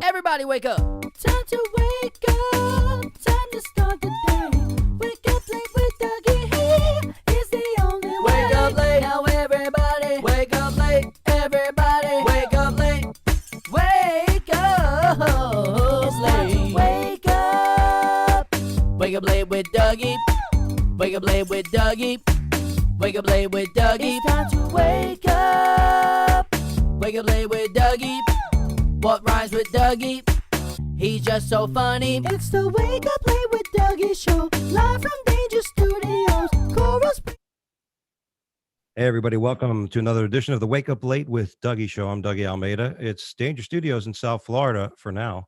Everybody wake up. Time to wake up. Time to start the day. Wake up late with Dougie. He is the only way. Wake up late. Now everybody. Wake up late. Everybody. Wake up late. Wake up. It's time to Wake up. Wake up late with Dougie. Wake up late with Dougie. Wake up late with Dougie. It's time to wake up. Wake up late with Dougie. What rhymes with Dougie? He's just so funny. It's the Wake Up Late with Dougie show. Live from Danger Studios. Chorus. Hey everybody, welcome to another edition of the Wake Up Late with Dougie show. I'm Dougie Almeida. It's Danger Studios in South Florida for now.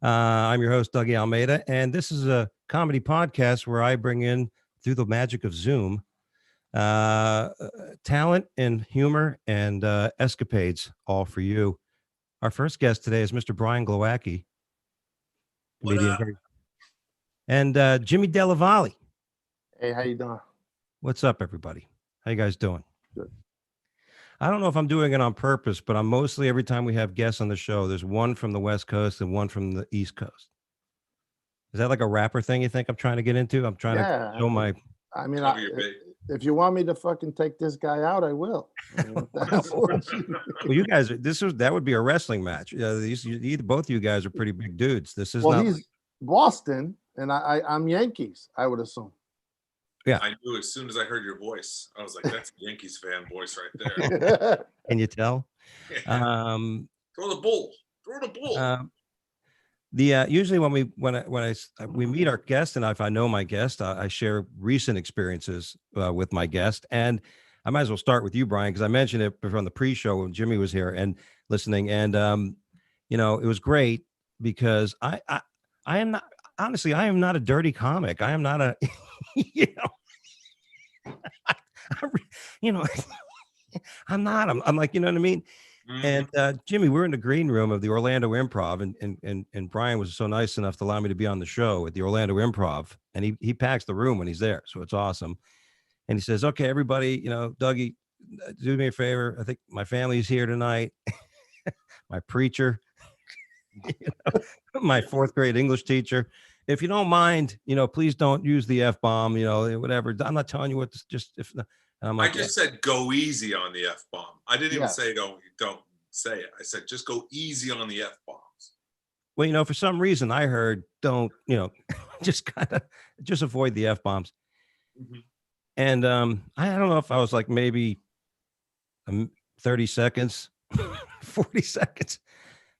I'm your host, Dougie Almeida, and this is a comedy podcast where I bring in, through the magic of Zoom, talent and humor and escapades, all for you. Our first guest today is Mr. Brian Glowacki, comedian, and Jimmy Della Valle. Hey, how you doing? What's up, everybody? How you guys doing? Good. I don't know if I'm doing it on purpose, but I'm mostly, every time we have guests on the show, there's one from the West Coast and one from the East Coast. Is that like a rapper thing you think I'm trying to get into? I'm trying to show my... I mean, if you want me to fucking take this guy out, I will. I mean, well, you guys, that would be a wrestling match. Both of you guys are pretty big dudes. This is not. He's Boston, and I'm Yankees. I would assume. Yeah, I knew as soon as I heard your voice. I was like, "That's a Yankees fan voice right there." Can you tell? Throw the bull. Throw the bull. Usually when we meet our guest, and if I know my guest, I share recent experiences with my guest, and I might as well start with you, Brian, because I mentioned it before on the pre-show when Jimmy was here and listening, and it was great because I am not, honestly, I am not a dirty comic. I am not a I'm not. I'm like, you know what I mean. And Jimmy, we're in the green room of the Orlando Improv, and Brian was so nice enough to allow me to be on the show at the Orlando Improv, and he packs the room when he's there, so it's awesome. And he says, "Okay, everybody, Dougie, do me a favor. I think my family's here tonight. My preacher, my fourth grade English teacher. If you don't mind, please don't use the F-bomb. Whatever. I'm not telling you what to, just if." And I'm like, I just said go easy on the F-bomb. I didn't even say don't say it. I said just go easy on the F-bombs. Well, for some reason I heard don't, just avoid the F-bombs. Mm-hmm. And I don't know if I was like maybe 30 seconds, 40 seconds.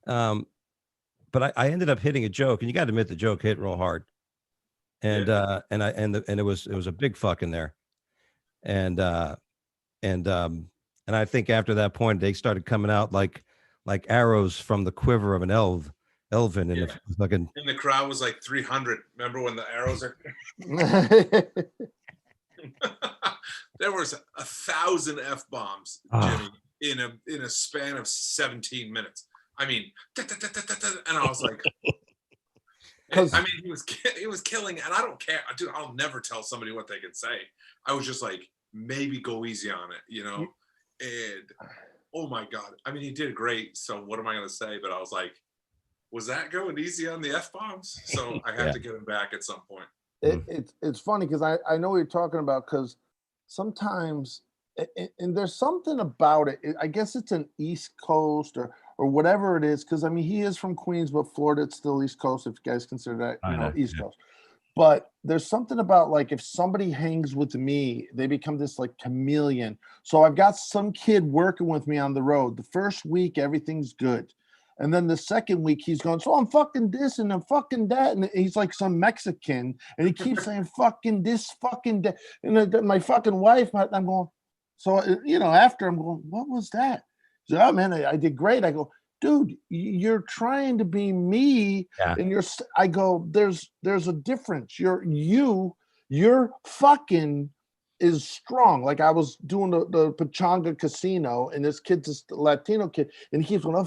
But I ended up hitting a joke, and you got to admit the joke hit real hard. And it was a big fuck in there. And I think after that point they started coming out like arrows from the quiver of an elven, and fucking. And the crowd was like 300. Remember when the arrows are? There was 1,000 F-bombs, Jimmy, in a span of 17 minutes. I mean, and I was like, he was killing, and I don't care, dude. I'll never tell somebody what they can say. I was just like, maybe go easy on it, and oh my God. I mean, he did great. So what am I going to say? But I was like, was that going easy on the F-bombs? So I have to get him back at some point. It's funny because I know what you're talking about, because sometimes, and there's something about it. I guess it's an East Coast or whatever it is, because I mean, he is from Queens, but Florida, it's still East Coast, if you guys consider that, East Coast. But there's something about, like, if somebody hangs with me, they become this like chameleon. So I've got some kid working with me on the road. The first week, everything's good. And then the second week, he's going, so I'm fucking this and I'm fucking that. And he's like some Mexican. And he keeps saying fucking this, fucking that. And my fucking wife, I'm going, so, after I'm going, what was that? He said, oh, man, I did great. I go, dude, you're trying to be me, and I go, there's a difference. Your fucking is strong. Like I was doing the Pachanga Casino, and this kid's this Latino kid, and he keeps going, a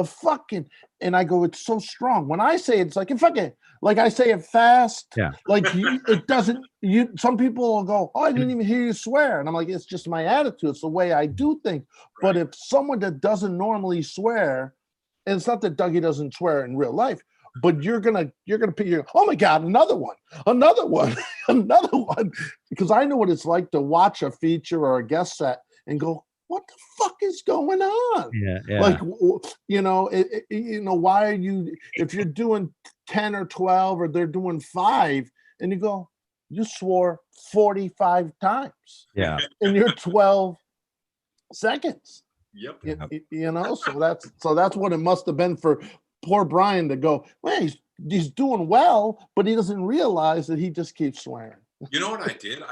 fucking, and I go, it's so strong. When I say it, it's like, fucking, like I say it fast. Yeah. Like it doesn't, some people will go, oh, I didn't even hear you swear. And I'm like, it's just my attitude. It's the way I do things. Right. But if someone that doesn't normally swear And it's not that Dougie doesn't swear in real life, but you're gonna pick. Oh my God, another one, another one, another one. Because I know what it's like to watch a feature or a guest set and go, what the fuck is going on? Yeah. Like, why are you, if you're doing 10 or 12 or they're doing 5 and you go, you swore 45 times Yeah. in your 12 seconds. Yep. So that's what it must have been for poor Brian to go, well, he's doing well, but he doesn't realize that he just keeps swearing. You know what I did?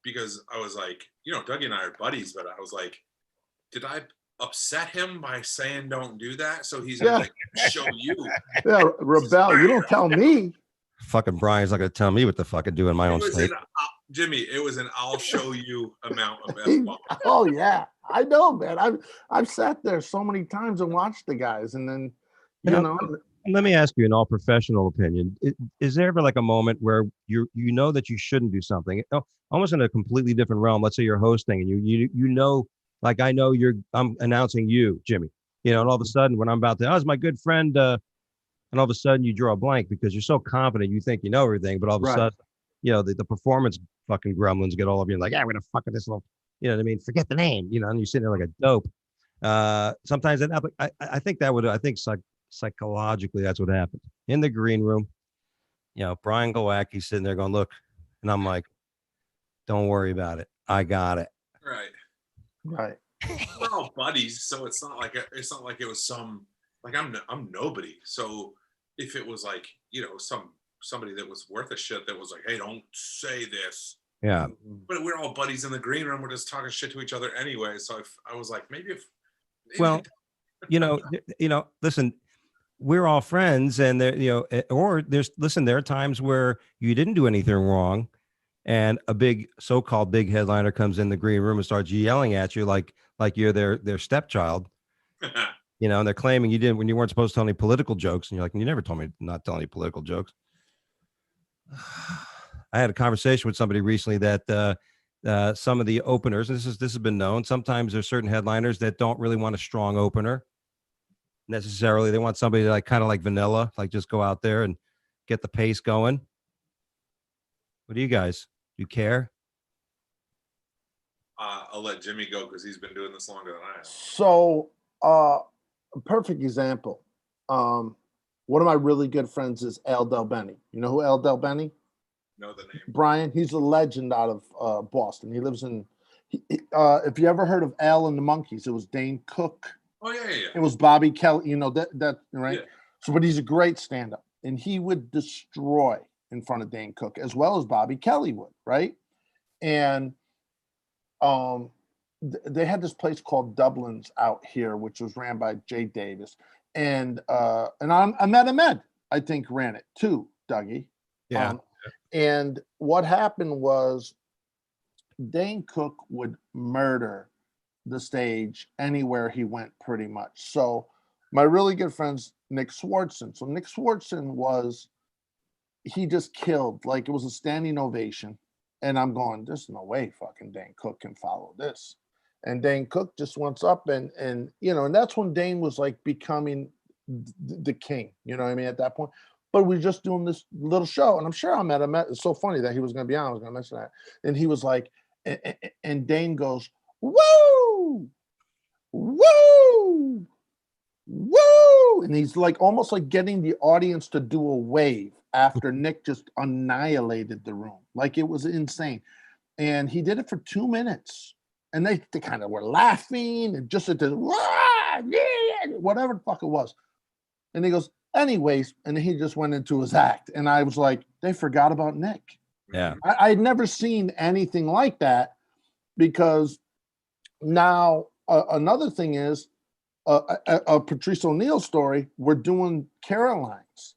Because I was like, Dougie and I are buddies, but I was like, did I upset him by saying don't do that? So he's gonna show you. Yeah, rebel. You don't tell me. Fucking Brian's not gonna tell me what the fuck I do in my own state. Jimmy, it was an I'll show you amount of F-bomb. Oh yeah, I know, man. I've sat there so many times and watched the guys, and then Let me ask you, in all professional opinion, is there ever like a moment where you know that you shouldn't do something, almost in a completely different realm? Let's say you're hosting, and like I know I'm announcing you, Jimmy, and all of a sudden when I'm about to, it's my good friend, and all of a sudden you draw a blank because you're so confident, you think you know everything, but all of a sudden, the performance fucking gremlins get all of you, like, I'm gonna fuck with this little, you know what I mean? Forget the name, and you're sitting there like a dope. Sometimes I think psychologically that's what happened in the green room. Brian Glowacki sitting there going, look, and I'm like, don't worry about it, I got it. Right. We're all buddies, so it's not like it was some, like, I'm nobody. So if it was like, somebody that was worth a shit that was like, hey, don't say this. Yeah. But we're all buddies in the green room. We're just talking shit to each other anyway. So I was like, maybe listen, we're all friends, and there, there are times where you didn't do anything wrong, and a big so-called big headliner comes in the green room and starts yelling at you like you're their stepchild, and they're claiming you didn't, when you weren't supposed to tell any political jokes, and you're like, you never told me not to tell any political jokes. I had a conversation with somebody recently that some of the openers, and this has been known, sometimes there's certain headliners that don't really want a strong opener necessarily. They want somebody like kind of like vanilla, like just go out there and get the pace going. What do you guys? You care? I'll let Jimmy go because he's been doing this longer than I have. So, a perfect example. One of my really good friends is Al Del Benny. You know who Al Del Benny? Know the name. Brian. He's a legend out of Boston. He lives in. If you ever heard of Al and the Monkees, it was Dane Cook. Oh yeah. It was Bobby Kelly. That right. Yeah. So, but he's a great stand-up, and he would destroy in front of Dane Cook as well as Bobby Kelly would, right? And they had this place called Dublin's out here, which was ran by Jay Davis, and Ahmed Ahmed, I think, ran it too, Dougie. Yeah. And what happened was Dane Cook would murder the stage anywhere he went, pretty much. So my really good friend's Nick Swartzen. So Nick Swartzen he just killed, like it was a standing ovation. And I'm going, there's no way fucking Dane Cook can follow this. And Dane Cook just went up and that's when Dane was like becoming the king, you know what I mean, at that point. But we were just doing this little show, and I'm sure I met him. It's so funny that he was going to be on. I was going to mention that. And he was like, and Dane goes, woo, woo, woo. And he's like almost like getting the audience to do a wave after Nick just annihilated the room. Like it was insane. And he did it for 2 minutes. And they kind of were laughing and just at the, whatever the fuck it was. And he goes, anyways, and he just went into his act. And I was like, they forgot about Nick. Yeah. I'd never seen anything like that, because now another thing is a Patrice O'Neal story. We're doing Caroline's.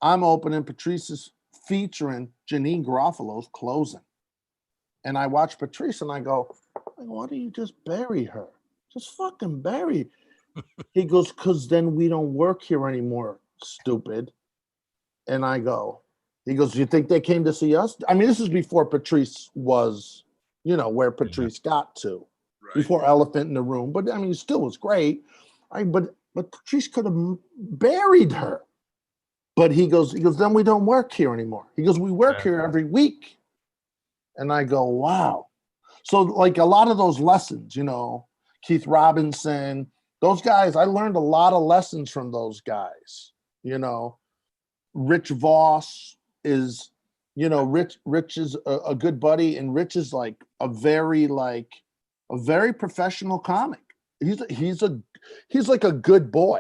I'm opening, Patrice is featuring Janine Garofalo's closing. And I watch Patrice and I go, why don't you just bury her? Just fucking bury. He goes, because then we don't work here anymore, stupid. And I go, he goes, you think they came to see us? I mean, this is before Patrice was, where Patrice got to, before Elephant in the Room. But I mean, it still was great. But Patrice could have buried her. But he goes, then we don't work here anymore. He goes, we work here every week. And I go, wow. So like a lot of those lessons, Keith Robinson, those guys, I learned a lot of lessons from those guys. Rich Voss is, Rich is a good buddy, and Rich is like a very professional comic. He's like a good boy.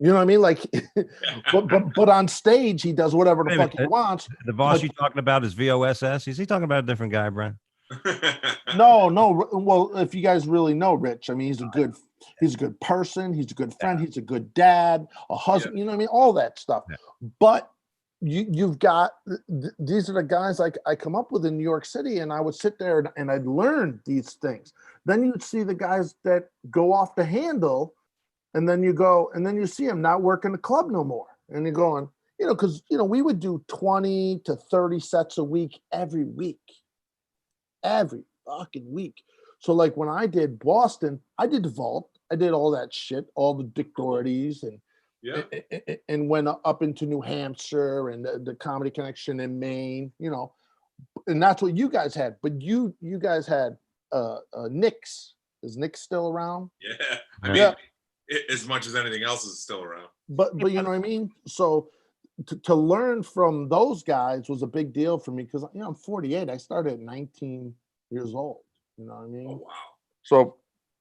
You know what I mean? Like, but on stage he does whatever the fuck he wants. The Voss you talking about is VOSS? Is he talking about a different guy, Brian? No. Well, if you guys really know Rich, I mean, he's a good person. He's a good friend. He's a good dad, a husband. You know what I mean? All that stuff. Yeah. But you've got these are the guys I come up with in New York City, and I would sit there and I'd learn these things. Then you'd see the guys that go off the handle. And then you see him not working the club no more. And you're going, because, we would do 20 to 30 sets a week, every fucking week. So like when I did Boston, I did the Vault. I did all that shit, all the Dick Dohertys and went up into New Hampshire and the Comedy Connection in Maine, and that's what you guys had. But you guys had Nick's. Is Nick still around? Yeah. I mean, as much as anything else is still around. But you know what I mean? So to learn from those guys was a big deal for me because, I'm 48. I started at 19 years old. You know what I mean? Oh, wow. So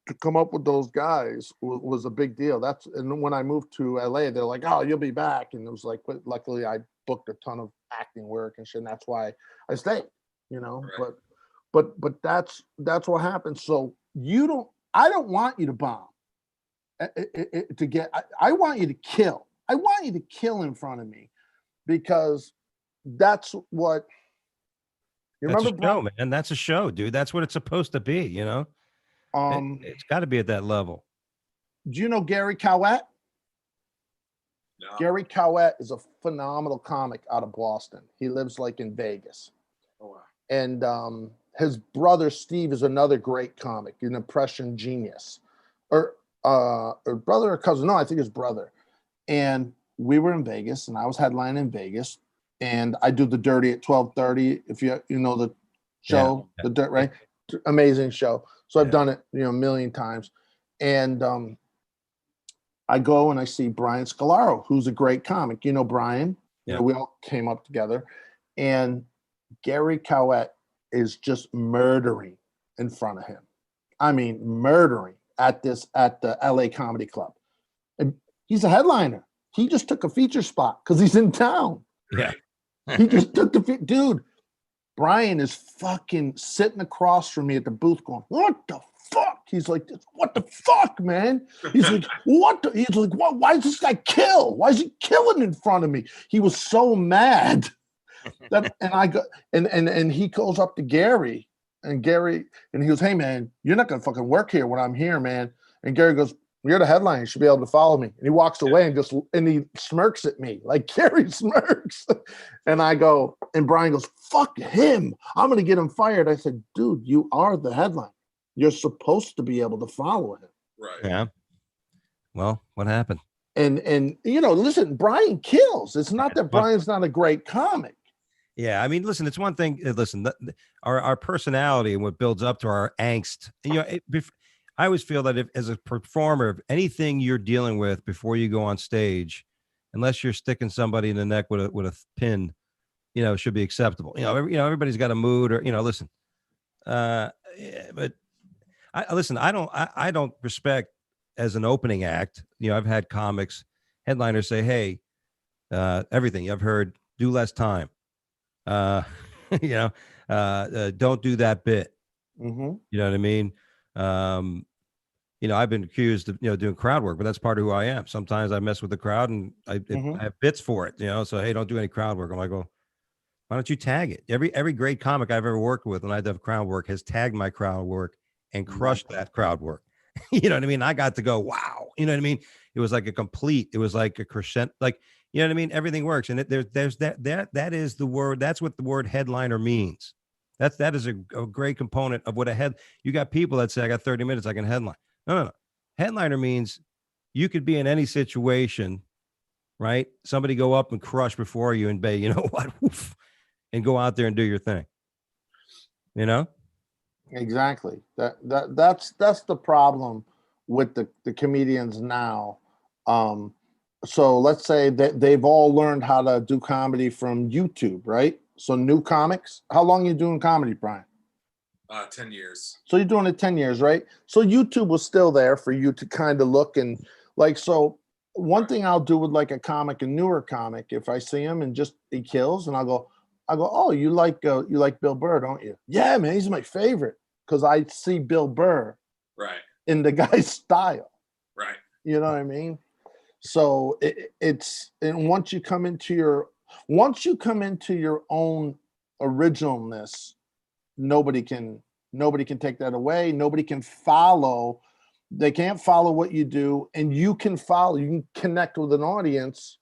to come up with those guys was a big deal. And when I moved to LA, they're like, oh, you'll be back. And it was like, but luckily I booked a ton of acting work and shit. And that's why I stayed, right. But that's what happened. So I don't want you to bomb. I want you to kill. I want you to kill in front of me because that's what you that's remember. A show, man. That's a show, dude. That's what it's supposed to be. It's got to be at that level. Do you know Gary Cowett? No. Gary Cowett is a phenomenal comic out of Boston. He lives like in Vegas. Oh wow. And his brother Steve is another great comic, an impression genius. Or brother or cousin. No, I think his brother. And we were in Vegas, and I was headlining in Vegas, and I do the Dirty at 12:30. If you know the show, The Dirt, right? Amazing show. So I've done it, a million times. And I go and I see Brian Scalaro, who's a great comic. Brian. Yeah. We all came up together, and Gary Cowett is just murdering in front of him. I mean, murdering. At the LA Comedy Club. And he's a headliner. He just took a feature spot because he's in town. Yeah. He just took the Brian is fucking sitting across from me at the booth going, what the fuck? He's like, what the fuck, man? He's like, he's like, what? Why is this guy kill? Why is he killing in front of me? He was so mad and I go, and he goes up to Gary. And he goes, hey, man, you're not going to fucking work here when I'm here, man. And Gary goes, you're the headline. You should be able to follow me. And he walks away and he smirks at me like Gary smirks. And I go, and Brian goes, fuck him. I'm going to get him fired. I said, dude, you are the headline. You're supposed to be able to follow him. Right. Yeah. Well, what happened? And listen, Brian kills. It's not that Brian's not a great comic. Yeah, I mean, listen, it's one thing. Listen, our personality and what builds up to our angst. I always feel that if, as a performer, if anything you're dealing with before you go on stage, unless you're sticking somebody in the neck with a pin, should be acceptable. Everybody's got a mood, or listen. But I don't respect as an opening act. I've had comics, headliners say, "Hey, everything I've heard, do less time." Don't do that bit. Mm-hmm. You know what I mean? I've been accused of doing crowd work, but that's part of who I am. Sometimes I mess with the crowd and I have bits for it. So hey, don't do any crowd work. I'm like, well, why don't you tag it? Every great comic I've ever worked with when I did crowd work has tagged my crowd work and crushed that crowd work. You know what I mean? I got to go, wow. You know what I mean? It was like it was like a crescendo, like, you know what I mean? Everything works. And there's that is the word. That's what the word headliner means. That is a great component of what you got people that say, I got 30 minutes, I can headline. No. Headliner means you could be in any situation, right? Somebody go up and crush before you and bay, you know what? Oof, and go out there and do your thing. You know? Exactly. That's the problem with the comedians now. So let's say that they've all learned how to do comedy from YouTube, right? So new comics. How long you doing comedy, Brian? 10 years. So you're doing it 10 years, right? So YouTube was still there for you to kind of look and like, so one thing I'll do with like a comic, a newer comic, if I see him and just he kills and I go, oh, you like Bill Burr, don't you? Yeah, man, he's my favorite. Because I see Bill Burr Right. in the guy's style. Right. You know what I mean? So it's and once you come into your own originalness, nobody can take that away. Nobody can follow. They can't follow what you do, and you can follow. You can connect with an audience.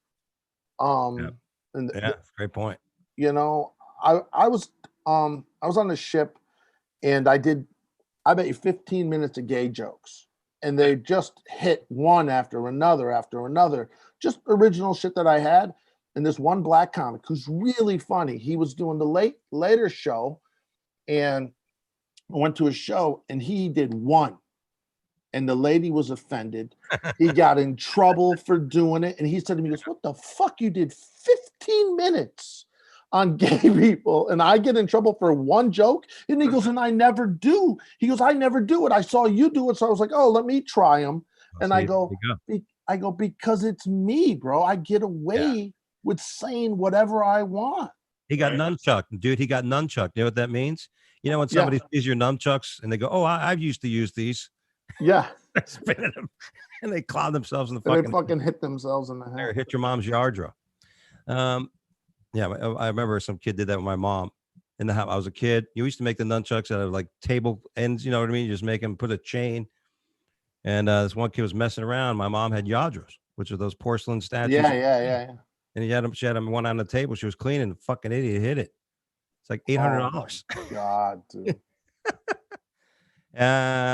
And Yeah, that's a great point. you know, I was on a ship, and I bet you 15 minutes of gay jokes, and they just hit one after another, just original shit that I had. And this one black comic who's really funny, he was doing the later show, and I went to his show, and he did one, and the lady was offended. He got in trouble for doing it, and he said to me, he goes, "What the fuck? You did 15 minutes on gay people, and I get in trouble for one joke?" And he goes, "And I never do." He goes, "I never do it. I saw you do it, so I was like, oh, let me try them." And I go, because it's me, bro. I get away with saying whatever I want. He got nunchuck, dude. He got nunchuck. You know what that means? You know when somebody sees your nunchucks and they go, "Oh, I've used to use these." Yeah. Spinning them, and they cloud themselves in the fucking. They fucking hit themselves in the head. Or hit your mom's yard draw. Yeah, I remember some kid did that with my mom in the house. I was a kid. You used to make the nunchucks out of like table ends. You know what I mean? You just make them, put a chain. And this one kid was messing around. My mom had yadras, which are those porcelain statues. Yeah. And she had him one on the table. She was cleaning. The fucking idiot hit it. It's like $800. Oh God, dude.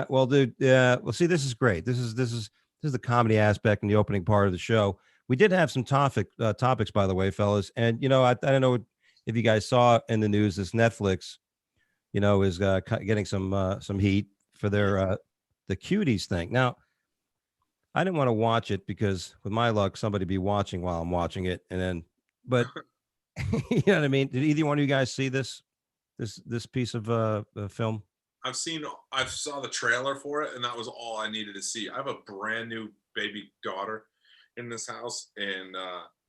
Well, dude. Well, see, this is great. This is the comedy aspect in the opening part of the show. We did have some topics, by the way, fellas. And you know, I don't know if you guys saw in the news, this Netflix, you know, is getting some heat for their the cuties thing. Now, I didn't want to watch it because, with my luck, somebody be watching while I'm watching it, and then, but you know what I mean. Did either one of you guys see this piece of film? I saw the trailer for it, and that was all I needed to see. I have a brand new baby daughter in this house, and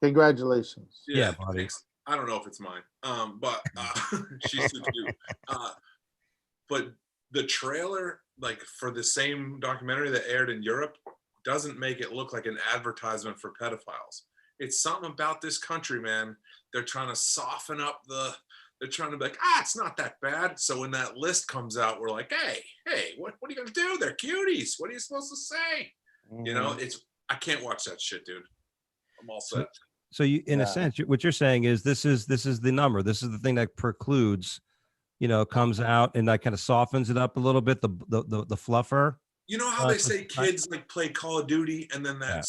congratulations. Yeah, buddy. Thanks. I don't know if it's mine, but she's so cute. But the trailer, like for the same documentary that aired in Europe, doesn't make it look like an advertisement for pedophiles. It's something about this country, man. They're trying to soften up they're trying to be like, it's not that bad. So when that list comes out, we're like, hey, what are you gonna do? They're cuties. What are you supposed to say? Mm-hmm. You know, I can't watch that shit, dude. I'm all set. So you, in a sense, what you're saying is this is the number. This is the thing that precludes, you know, comes out and that kind of softens it up a little bit. The fluffer. You know how they say kids like play Call of Duty and then that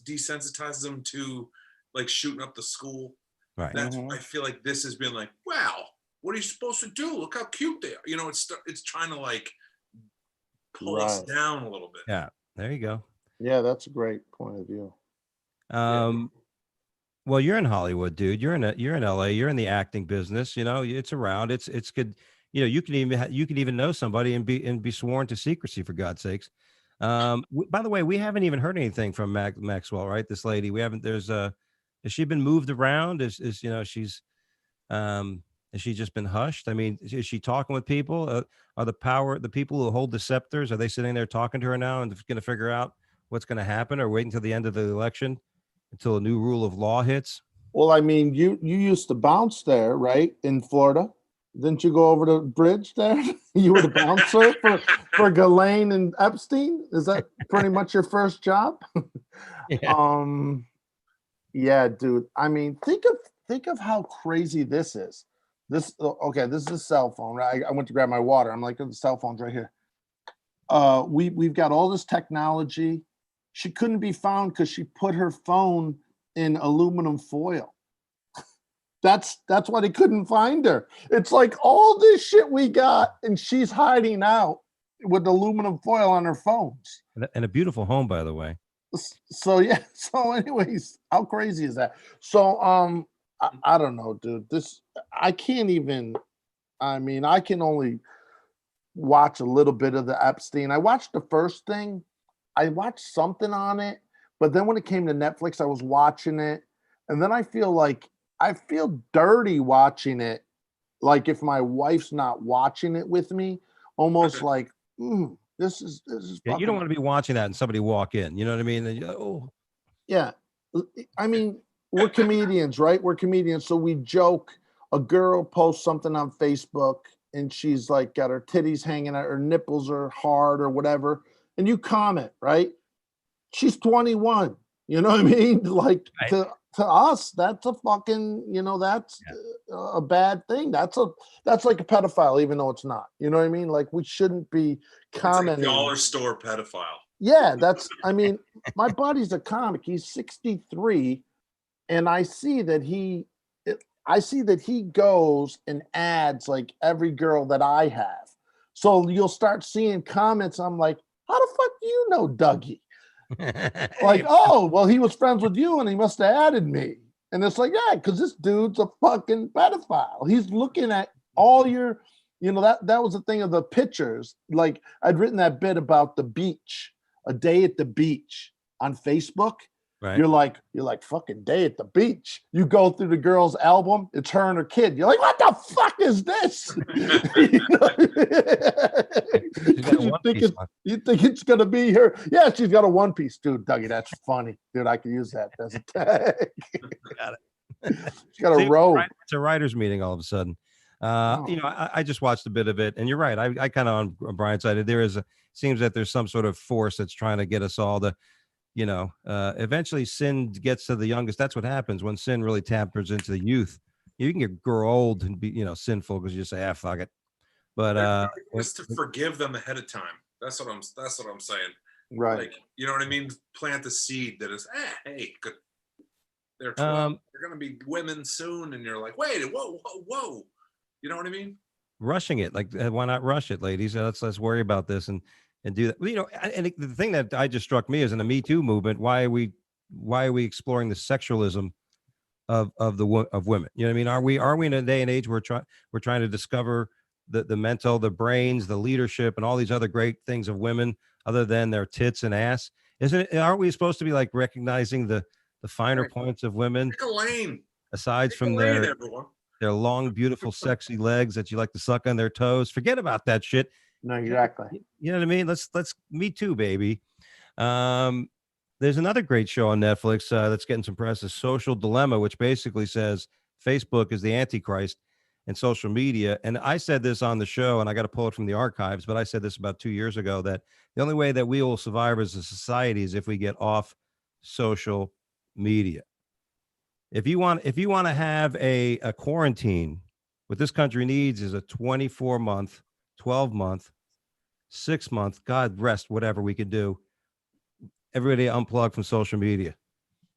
desensitizes them to like shooting up the school. Right. That's I feel like this has been like, wow, what are you supposed to do? Look how cute they are. You know, it's trying to like pull us down a little bit. Yeah. There you go. Yeah, that's a great point of view. Well, you're in Hollywood, dude. You're in LA. You're in the acting business. You know, it's around. It's good. You know, you can even know somebody and be sworn to secrecy, for God's sakes. By the way, we haven't even heard anything from Maxwell, right? This lady, we haven't. Has she been moved around? Has she just been hushed? I mean, is she talking with people? Are the people who hold the scepters, are they sitting there talking to her now and going to figure out what's going to happen, or wait until the end of the election until a new rule of law hits? Well, I mean, you used to bounce there, right? In Florida. Didn't you go over the bridge there? You were the bouncer for Ghislaine and Epstein? Is that pretty much your first job? Yeah. Yeah, dude. I mean, think of how crazy this is. This is a cell phone, right? I went to grab my water. I'm like, the cell phone's right here. We've got all this technology. she couldn't be found because she put her phone in aluminum foil. That's why they couldn't find her. It's like all this shit we got, and she's hiding out with aluminum foil on her phones. And a beautiful home, by the way. So yeah. So anyways, how crazy is that? So I don't know, dude. I can't even. I mean, I can only watch a little bit of the Epstein. I watched the first thing. I watched something on it, but then when it came to Netflix, I was watching it, and then I feel dirty watching it. Like if my wife's not watching it with me, almost like this is. Yeah, you don't want to be watching that and somebody walk in. You know what I mean? And yeah. I mean, we're comedians, right? We're comedians, so we joke. A girl posts something on Facebook, and she's like got her titties hanging out, her nipples are hard or whatever, and you comment, right? She's 21. You know what I mean? Like right. To us, that's a fucking, that's a bad thing. That's like a pedophile, even though it's not. You know what I mean? Like we shouldn't be commenting. It's a dollar store pedophile. Yeah, I mean, my buddy's a comic. He's 63, and I see that he goes and adds like every girl that I have. So you'll start seeing comments. I'm like, how the fuck do you know Dougie? Like, oh, well, he was friends with you and he must have added me. And it's like, yeah, because this dude's a fucking pedophile. He's looking at all your, that was the thing of the pictures. Like I'd written that bit about the beach, a day at the beach on Facebook. Right. You're like fucking day at the beach. You go through the girl's album, it's her and her kid. You're like, what the fuck is this? You think it's gonna be her? Yeah, she's got a one piece, dude. Dougie, that's funny, dude. I can use that as a tag. Got it. She's got a robe. It's a writers' meeting all of a sudden. I just watched a bit of it, and you're right. I kind of on Brian's side. Seems that there's some sort of force that's trying to get us all to. Eventually sin gets to the youngest. That's what happens when sin really tampers into the youth. You can grow old and be, sinful because you say, fuck it. But just to forgive them ahead of time. That's what I'm saying. Right. Like, you know what I mean? Plant the seed that is, hey, good. They're 12. They're gonna be women soon, and you're like, wait, whoa. You know what I mean? Rushing it, like why not rush it, ladies? Let's worry about this and do that. And the thing that just struck me is in the Me Too movement, why are we exploring the sexualism of women? You know what I mean? Are we in a day and age where we're trying to discover the mental, the brains, the leadership, and all these other great things of women other than their tits and ass? Aren't we supposed to be like recognizing the finer points of women? Pick a lane. Aside from their long, beautiful, sexy legs that you like to suck on their toes. Forget about that shit. No, exactly. You know what I mean? Let's Me Too, baby. There's another great show on Netflix that's getting some press, is Social Dilemma, which basically says Facebook is the Antichrist and social media. And I said this on the show, and I got to pull it from the archives, but I said this about 2 years ago, that the only way that we will survive as a society is if we get off social media. If you want to have a quarantine, what this country needs is a 24-month, 12-month, 6-month, God rest, whatever we could do. Everybody unplug from social media.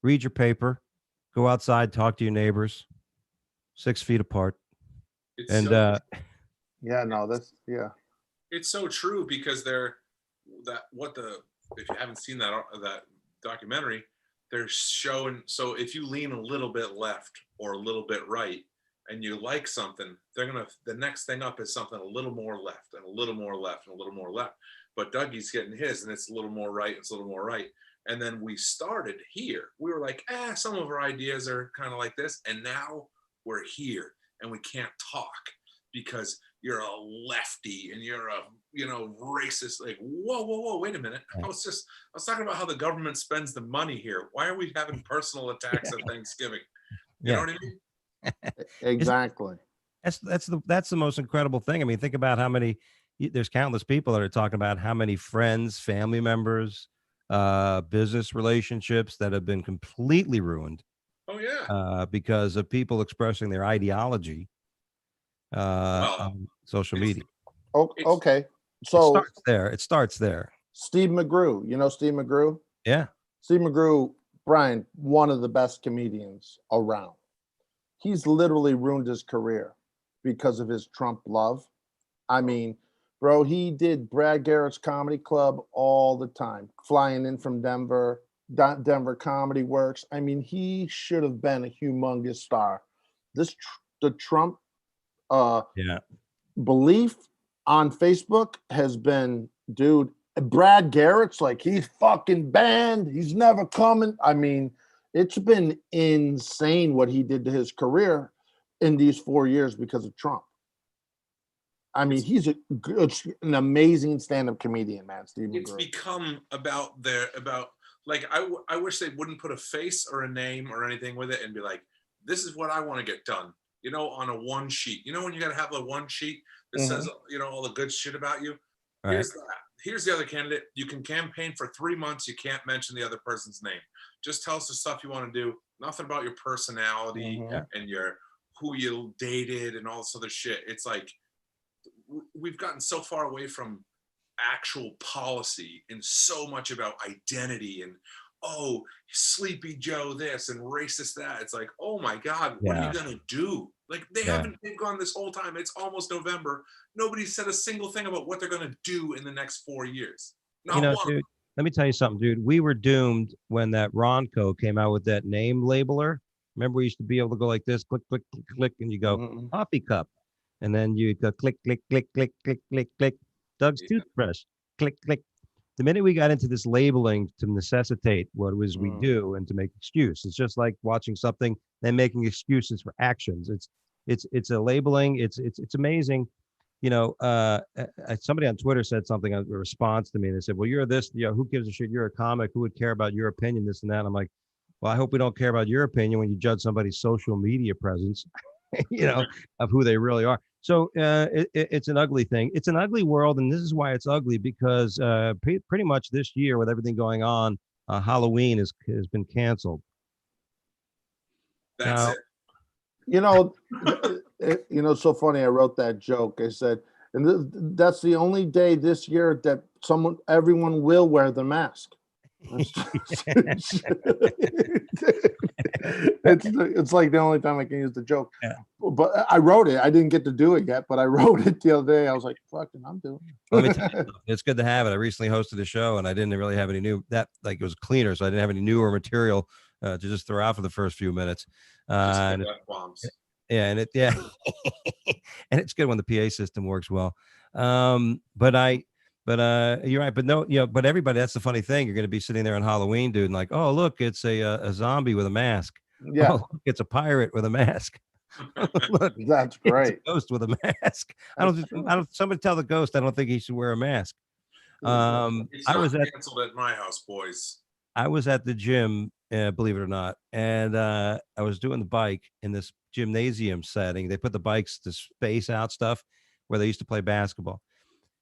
Read your paper. Go outside, talk to your neighbors, 6 feet apart. It's It's so true, because if you haven't seen that documentary, they're showing, so if you lean a little bit left or a little bit right and you like something, the next thing up is something a little more left and a little more left and a little more left. But Dougie's getting his, and it's a little more right, it's a little more right. And then we started here. We were like, some of our ideas are kind of like this. And now we're here and we can't talk because you're a lefty and you're a, racist. Like, whoa, wait a minute. I was talking about how the government spends the money here. Why are we having personal attacks on Thanksgiving? You know what I mean? Exactly. That's the most incredible thing. I mean, think about there's countless people that are talking about how many friends, family members, business relationships that have been completely ruined. Oh yeah. Because of people expressing their ideology on social media. Okay. So it starts there. Steve McGrew, Steve McGrew? Yeah. Steve McGrew, Brian, one of the best comedians around. He's literally ruined his career because of his Trump love. I mean, bro, he did Brad Garrett's comedy club all the time, flying in from Denver, Denver Comedy Works. I mean, he should have been a humongous star. The Trump Yeah. belief on Facebook has been, dude, Brad Garrett's like, he's fucking banned. He's never coming. I mean, it's been insane what he did to his career in these 4 years because of Trump. I mean, he's an amazing stand-up comedian, man. Steve It's McGrew. become about like I wish they wouldn't put a face or a name or anything with it and be like, this is what I want to get done. You know, on a one sheet. You know when you got to have a one sheet that says, you know, all the good shit about you. Right. Here's that. Here's the other candidate. You can campaign for 3 months. You can't mention the other person's name. Just tell us the stuff you want to do. Nothing about your personality and your who you dated and all this other shit. It's like we've gotten so far away from actual policy and so much about identity and Sleepy Joe this and racist that. It's like, oh my God, what are you gonna do? Like they haven't been gone this whole time. It's almost November. Nobody said a single thing about what they're gonna do in the next 4 years. Not one. Dude, let me tell you something, dude. We were doomed when that Ronco came out with that name labeler. Remember, we used to be able to go like this, click, click, click, click, and you go coffee cup, and then you go click, click, click, click, click, click, click. Doug's toothbrush, click, click. The minute we got into this labeling to necessitate what it was we do and to make excuse, it's just like watching something and making excuses for actions. It's a labeling. It's amazing. You know, somebody on Twitter said something in response to me. They said, well, you're this, you know, who gives a shit? You're a comic. Who would care about your opinion, this and that? And I'm like, well, I hope we don't care about your opinion when you judge somebody's social media presence, you know, of who they really are. So it's an ugly thing. It's an ugly world. And this is why it's ugly, because pretty much this year with everything going on, Halloween has been canceled. That's it. You know, it's so funny. I wrote that joke. I said, and that's the only day this year that everyone will wear the mask. It's like the only time I can use the joke. Yeah. But I wrote it. I didn't get to do it yet, but I wrote it the other day. I was like, fucking, I'm doing it. Let me tell you, it's good to have it. I recently hosted a show and I didn't really have any new it was cleaner, so I didn't have any newer material to just throw out for the first few minutes. And and it's good when the PA system works well. But you're right. But no, but everybody, that's the funny thing. You're going to be sitting there on Halloween, dude, and like, oh, look, it's a zombie with a mask. Yeah. Oh, look, it's a pirate with a mask. Look, that's great. It's a ghost with a mask. I don't. Somebody tell the ghost I don't think he should wear a mask. I was canceled at my house, boys. I was at the gym, believe it or not, and I was doing the bike in this gymnasium setting. They put the bikes to space out stuff where they used to play basketball.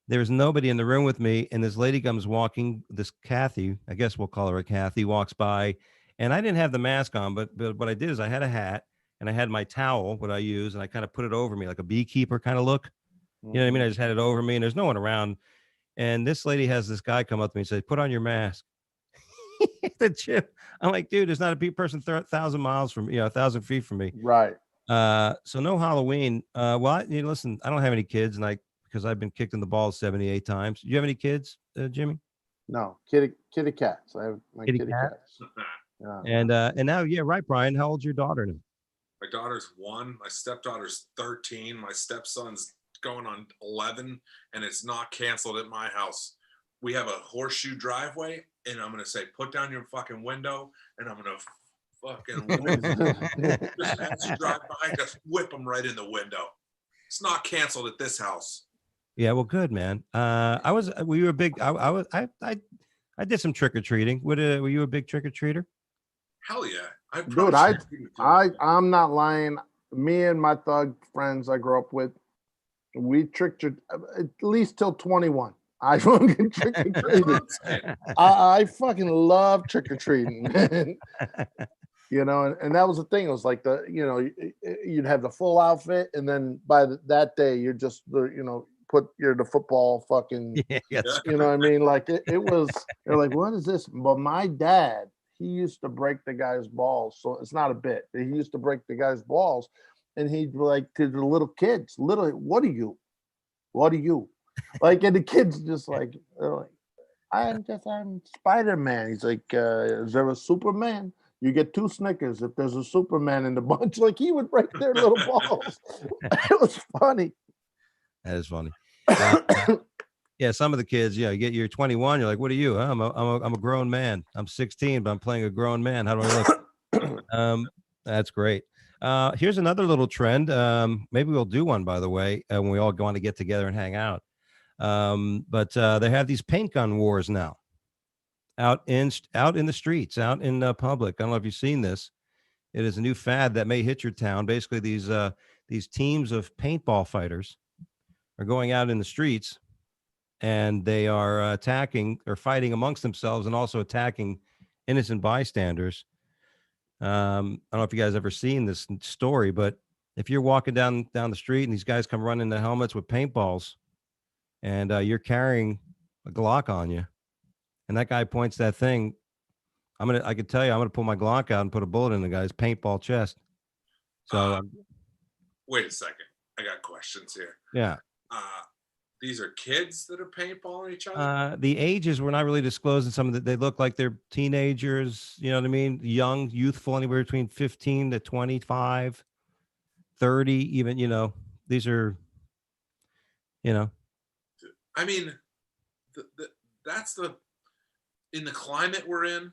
There was nobody in the room with me, and this lady comes walking. This Kathy, I guess we'll call her a Kathy, walks by, and I didn't have the mask on, but what I did is I had a hat and I had my towel, what I use, and I kind of put it over me like a beekeeper kind of look. You know what I mean? I just had it over me, and there's no one around. And this lady has this guy come up to me and say, "Put on your mask." The gym. I'm like, dude, there's not a person 1,000 miles from 1,000 feet from me. Right. So no Halloween. Listen, I don't have any kids, and because I've been kicked in the balls 78 times. Do you have any kids, Jimmy? No, kitty cats. I have my kitty cats. Yeah. And now, yeah, right, Brian. How old's your daughter now? My daughter's 1. My stepdaughter's 13. My stepson's going on 11, and it's not canceled at my house. We have a horseshoe driveway, and I'm gonna say, put down your fucking window, and I'm gonna fucking just as you drive by, just whip them right in the window. It's not canceled at this house. Yeah, well, good, man. Were you a big? I did some trick or treating. Were you a big trick or treater? Hell yeah, dude. I'm not lying. Me and my thug friends I grew up with, we tricked at least till 21. I fucking trick or treated. I fucking love trick or treating, man. And that was the thing. It was like you'd have the full outfit, and then by that day, you're just put the football fucking, Yeah, yes. you know what I mean? Like it was, they're like, what is this? But my dad, he used to break the guy's balls. So it's not a bit. He used to break the guy's balls. And he'd be like to the little kids, literally, what are you? What are you? Like, and the kids just like, they're like, I'm Spider-Man. He's like, is there a Superman? You get 2 Snickers if there's a Superman in the bunch. Like he would break their little balls. It was funny. That is funny. Yeah, some of the kids, you're 21. You're like, what are you? I'm a grown man. I'm 16, but I'm playing a grown man. How do I look? That's great. Here's another little trend. Maybe we'll do one, by the way, when we all want to get together and hang out. But they have these paint gun wars now out in the streets, out in public. I don't know if you've seen this. It is a new fad that may hit your town. Basically, these teams of paintball fighters are going out in the streets, and they are attacking or fighting amongst themselves, and also attacking innocent bystanders. I don't know if you guys ever seen this story, but if you're walking down the street and these guys come running the helmets with paintballs, and you're carrying a Glock on you, and that guy points that thing, I can tell you, I'm gonna pull my Glock out and put a bullet in the guy's paintball chest. So wait a second, I got questions here. yeah. These are kids that are paintballing each other? The ages were not really disclosed in some of the, they look like they're teenagers, you know what I mean? Young, youthful, anywhere between 15 to 25, 30, even, these are, I mean, that's in the climate we're in,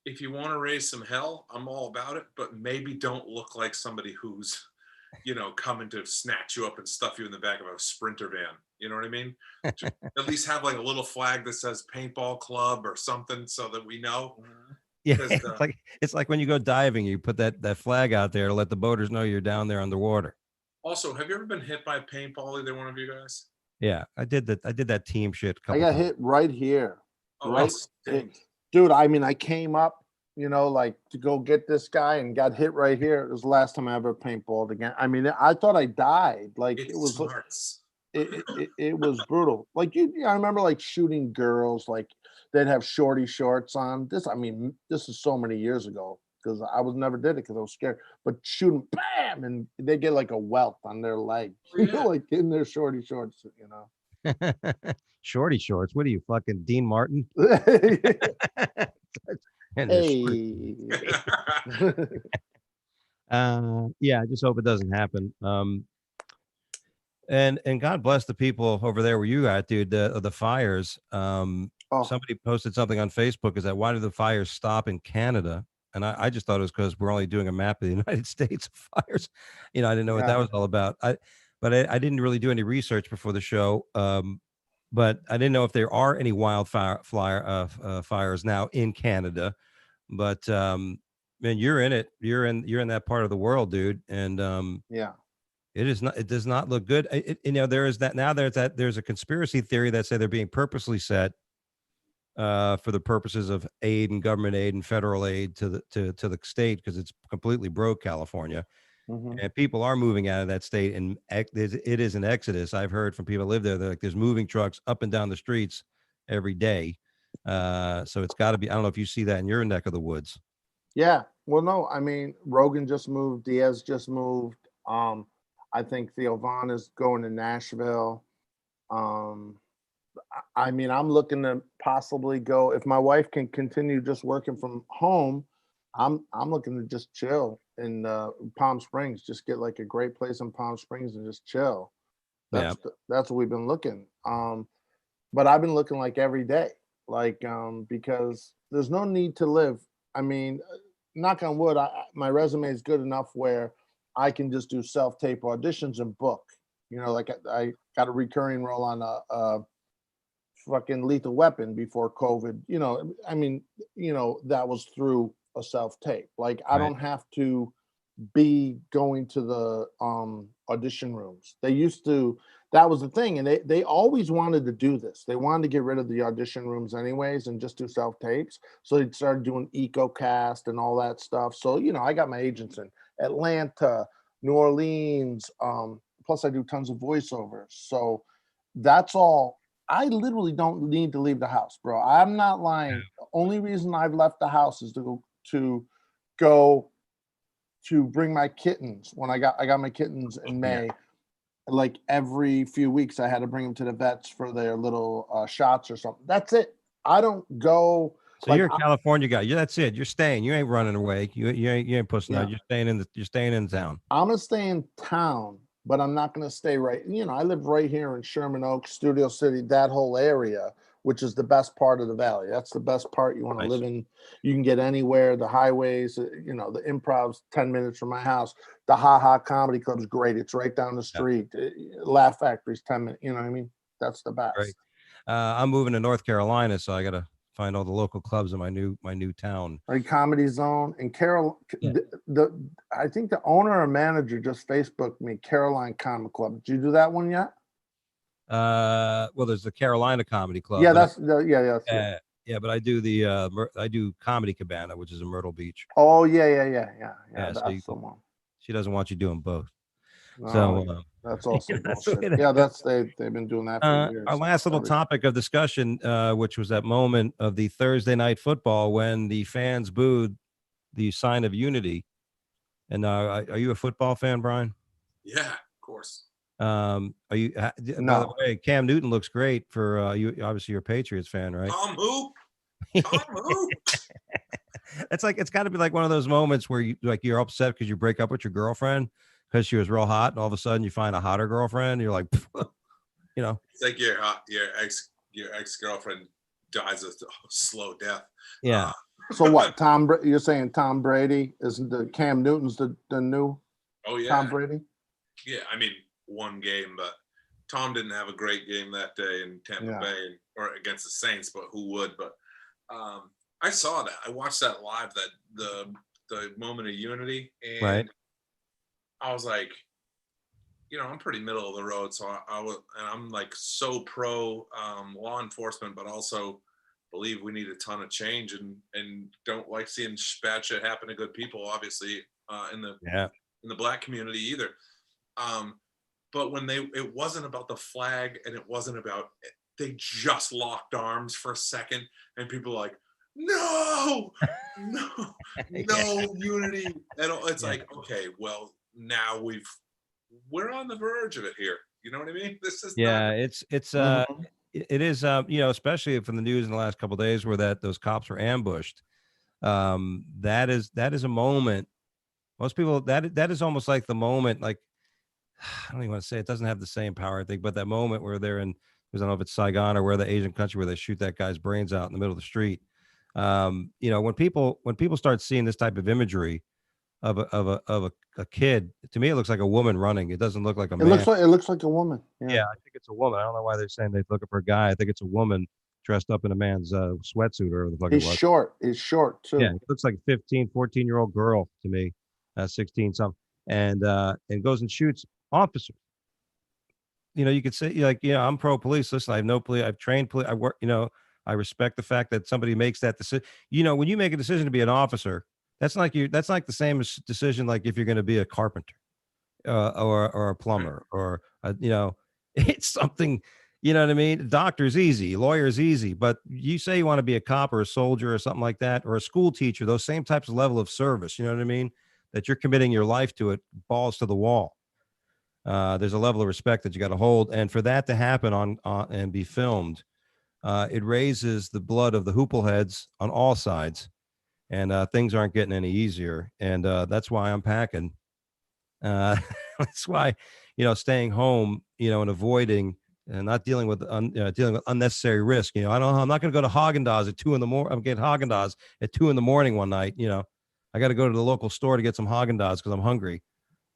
if you want to raise some hell, I'm all about it, but maybe don't look like somebody who's, coming to snatch you up and stuff you in the back of a Sprinter van. You know what I mean? Just at least have like a little flag that says paintball club or something so that we know. Yeah, it's like when you go diving, you put that flag out there to let the boaters know you're down there underwater. Also, have you ever been hit by a paintball, either one of you guys? Yeah, I did that team shit. I got hit right here. Oh, right, dude. I mean, I came up, like to go get this guy and got hit right here. It was the last time I ever paintballed again. I mean, I thought I died. Like it was. It was brutal. Like I remember like shooting girls, like they'd have shorty shorts on. This is so many years ago because I never did it because I was scared. But shooting, bam, and they get like a welt on their leg, like in their shorty shorts, Shorty shorts. What are you, fucking Dean Martin? Hey. Yeah, I just hope it doesn't happen. And God bless the people over there where you at, dude. The fires. Somebody posted something on Facebook. Is that why do the fires stop in Canada? And I just thought it was because we're only doing a map of the United States of fires. I didn't know what that was all about. But I didn't really do any research before the show. But I didn't know if there are any wildfire fires now in Canada. But man, you're in it. You're in that part of the world, dude. And it does not look good. There is that now. There's a conspiracy theory that say they're being purposely set for the purposes of aid and government aid and federal aid to the state because it's completely broke, California. Mm-hmm. And people are moving out of that state, and it is an exodus. I've heard from people who live there. They're like, there's moving trucks up and down the streets every day. So it's got to be. I don't know if you see that in your neck of the woods. Yeah. Well, no. I mean, Rogan just moved. Diaz just moved. I think Theo Vaughn is going to Nashville. I mean, I'm looking to possibly go if my wife can continue just working from home. I'm looking to just chill in Palm Springs. Just get like a great place in Palm Springs and just chill. That's what we've been looking. But I've been looking like every day, because there's no need to live. I mean, knock on wood, my resume is good enough where I can just do self-tape auditions and book. Like I got a recurring role on a fucking Lethal Weapon before COVID. That was through a self-tape. Like I don't have to be going to the audition rooms. They used to, that was the thing. And they always wanted to do this. They wanted to get rid of the audition rooms anyways and just do self-tapes. So they started doing EcoCast and all that stuff. So, I got my agents in Atlanta, New Orleans. Plus I do tons of voiceovers. So that's all. I literally don't need to leave the house, bro. I'm not lying. The only reason I've left the house is to go to bring my kittens. When I got my kittens in May, like every few weeks I had to bring them to the vets for their little shots or something. That's it. I don't go. So like, you're a California guy. Yeah, that's it. You're staying. You ain't running away. You ain't pushing out. Yeah. You're staying in town. I'm gonna stay in town, but I'm not gonna stay right. I live right here in Sherman Oaks, Studio City, that whole area, which is the best part of the valley. That's the best part. You want to Nice. live in. You can get anywhere. The highways, the Improv's 10 minutes from my house. The Ha Ha Comedy Club's great. It's right down the street. Laugh Factory's 10 minutes. You know what I mean? That's the best. Great. I'm moving to North Carolina, so I gotta find all the local clubs in my new town. Like Comedy Zone and Carol. Yeah. I think the owner or manager just Facebooked me. Caroline Comic Club. Did you do that one yet? Well, there's the Carolina Comedy Club. Yeah, but yeah. but I do I do Comedy Cabana, which is in Myrtle Beach. Oh yeah. Yeah, so That's the one. She doesn't want you doing both. No, So that's also that's bullshit. what it Yeah, they've been doing that for years. our last little topic of discussion, which was that moment of the Thursday night football when the fans booed the sign of unity. And are you a football fan, Brian? Yeah, of course. Are you? By the way, Cam Newton looks great for you. Obviously, you're a Patriots fan, right? Tom who? It's got to be like one of those moments where you're upset because you break up with your girlfriend because she was real hot, and all of a sudden you find a hotter girlfriend. And you're like, It's like your ex-girlfriend dies a slow death. Yeah. So what? You're saying Tom Brady is the Cam Newton's the new? Oh yeah. Tom Brady. Yeah, I mean one game, but Tom didn't have a great game that day in Tampa Bay or against the Saints, but who would? But I saw that. I watched that live. That the moment of unity, and right. I was like, I'm pretty middle of the road, so I'm like so pro law enforcement, but also believe we need a ton of change and don't like seeing bad shit happen to good people, obviously, in the Black community either. But when it wasn't about the flag and it wasn't about, they just locked arms for a second and people are like, no unity. And it's like, okay, well, now we're on the verge of it here. You know what I mean? This is it is especially from the news in the last couple of days where those cops were ambushed. That is a moment. Most people that is almost like the moment, like I don't even want to say it doesn't have the same power, I think, but that moment where they're in, I don't know if it's Saigon or where the Asian country where they shoot that guy's brains out in the middle of the street. When people start seeing this type of imagery of a kid, to me it looks like a woman running. It doesn't look like a man. It looks like a woman. Yeah, I think it's a woman. I don't know why they're saying they're looking for a guy. I think it's a woman dressed up in a man's sweatsuit or the fuck it was. He's short too. Yeah, it looks like a 15, 14-year-old girl to me, 16 something, and goes and shoots officers. You could say I'm pro police. Listen, I have no police. I've trained police. I work. I respect the fact that somebody makes that decision. When you make a decision to be an officer, that's like the same decision like if you're going to be a carpenter, or a plumber, or it's something. You know what I mean? Doctor's easy, lawyer's easy, but you say you want to be a cop or a soldier or something like that, or a school teacher, those same types of level of service. You know what I mean? That you're committing your life to it, balls to the wall. There's a level of respect that you got to hold, and for that to happen on and be filmed, it raises the blood of the hoople heads on all sides, and things aren't getting any easier. And that's why I'm packing. That's why staying home, and avoiding and not dealing with unnecessary risk. I'm not going to go to Haagen-Dazs at 2 a.m. I'm getting Haagen-Dazs at 2 a.m. one night. I got to go to the local store to get some Haagen-Dazs because I'm hungry.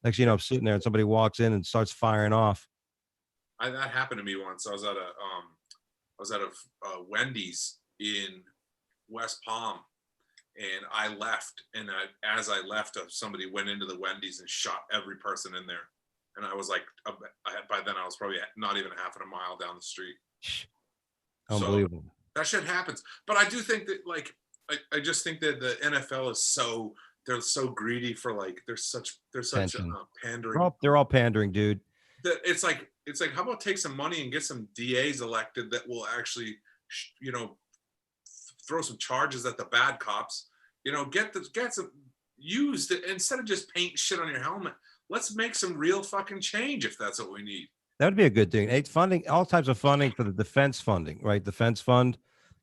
Next, I'm sitting there and somebody walks in and starts firing off. That happened to me once. I was at a Wendy's in West Palm, and I left. And as I left, somebody went into the Wendy's and shot every person in there. And I was like, by then I was probably not even half a mile down the street. Unbelievable. So that shit happens. But I do think that, like, I just think that the NFL is they're so greedy for, like, they're such pandering. They're all pandering, dude. it's like how about take some money and get some DAs elected that will actually, you know, throw some charges at the bad cops. You know, get some used instead of just painting shit on your helmet. Let's make some real fucking change if that's what we need. That would be a good thing. It's funding, all types of funding for the defense funding, right? Defense fund.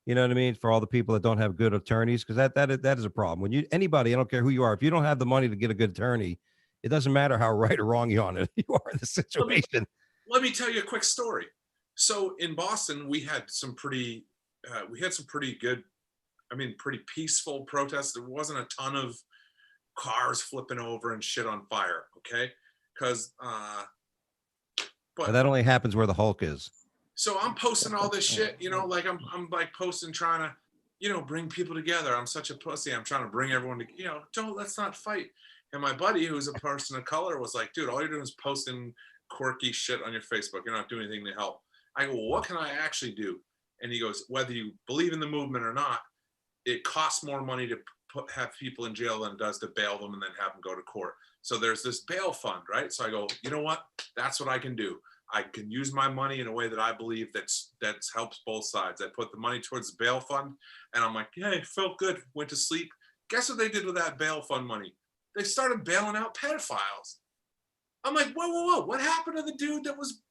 You know what I mean? For all the people that don't have good attorneys, because that is a problem. When anybody, I don't care who you are, if you don't have the money to get a good attorney, it doesn't matter how right or wrong you are in the situation. Let me tell you a quick story. So in Boston, we had some pretty good, pretty peaceful protests. There wasn't a ton of cars flipping over and shit on fire. Okay, because but that only happens where the Hulk is. So I'm posting all this shit, you know, like I'm like posting, trying to, you know, bring people together. I'm such a pussy. I'm trying to bring everyone to, you know, let's not fight. And my buddy, who's a person of color, was like, dude, all you're doing is posting quirky shit on your Facebook. You're not doing anything to help. I go, well, what can I actually do? And he goes, whether you believe in the movement or not, it costs more money to have people in jail than it does to bail them and then have them go to court. So there's this bail fund, right? So I go, you know what? That's what I can do. I can use my money in a way that I believe that's helps both sides. I put the money towards the bail fund, and I'm like, yeah, it felt good. Went to sleep. Guess what they did with that bail fund money? They started bailing out pedophiles. I'm like, whoa. What happened to the dude that was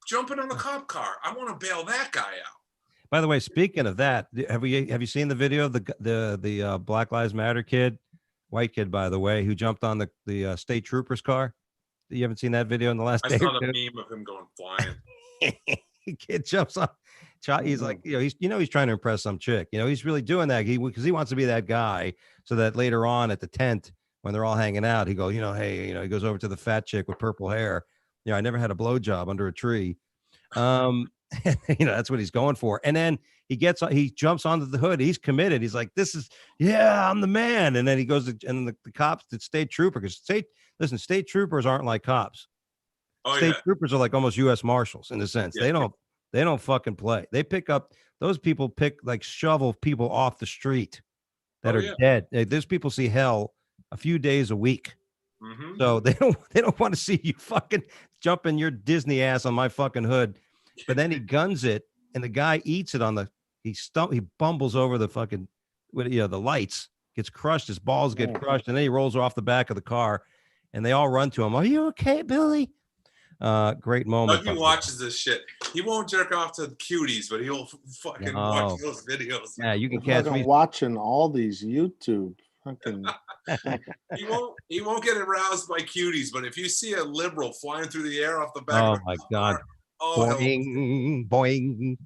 jumping on the cop car? I want to bail that guy out. By the way, speaking of that, have you seen the video of the Black Lives Matter kid, white kid, by the way, who jumped on the state trooper's car? You haven't seen that video in the last day? I saw the meme of him going flying. Kid jumps on. He's like, he's trying to impress some chick. He's really doing that because he wants to be that guy, so that later on at the tent when they're all hanging out, he goes, hey, he goes over to the fat chick with purple hair. I never had a blowjob under a tree. That's what he's going for. And then he jumps onto the hood. He's committed. He's like, I'm the man. And then he goes and the cops, the state trooper, because state troopers aren't like cops. State troopers are like almost U.S. Marshals in a sense. Yeah. They don't fucking play. They those people shovel people off the street that are dead. Those people see hell a few days a week. Mm-hmm. So they don't want to see you fucking jumping your Disney ass on my fucking hood. But then he guns it, and the guy eats it he bumbles over the fucking, the lights, gets crushed, his balls get crushed, and then he rolls off the back of the car, and they all run to him. Are you okay, Billy? Great moment. Dougie watches this shit. He won't jerk off to cuties, but he'll fucking watch those videos. Yeah, you can catch me watching all these YouTube. Fucking. He won't get aroused by cuties, but if you see a liberal flying through the air off the back, oh my god. Boing, boing.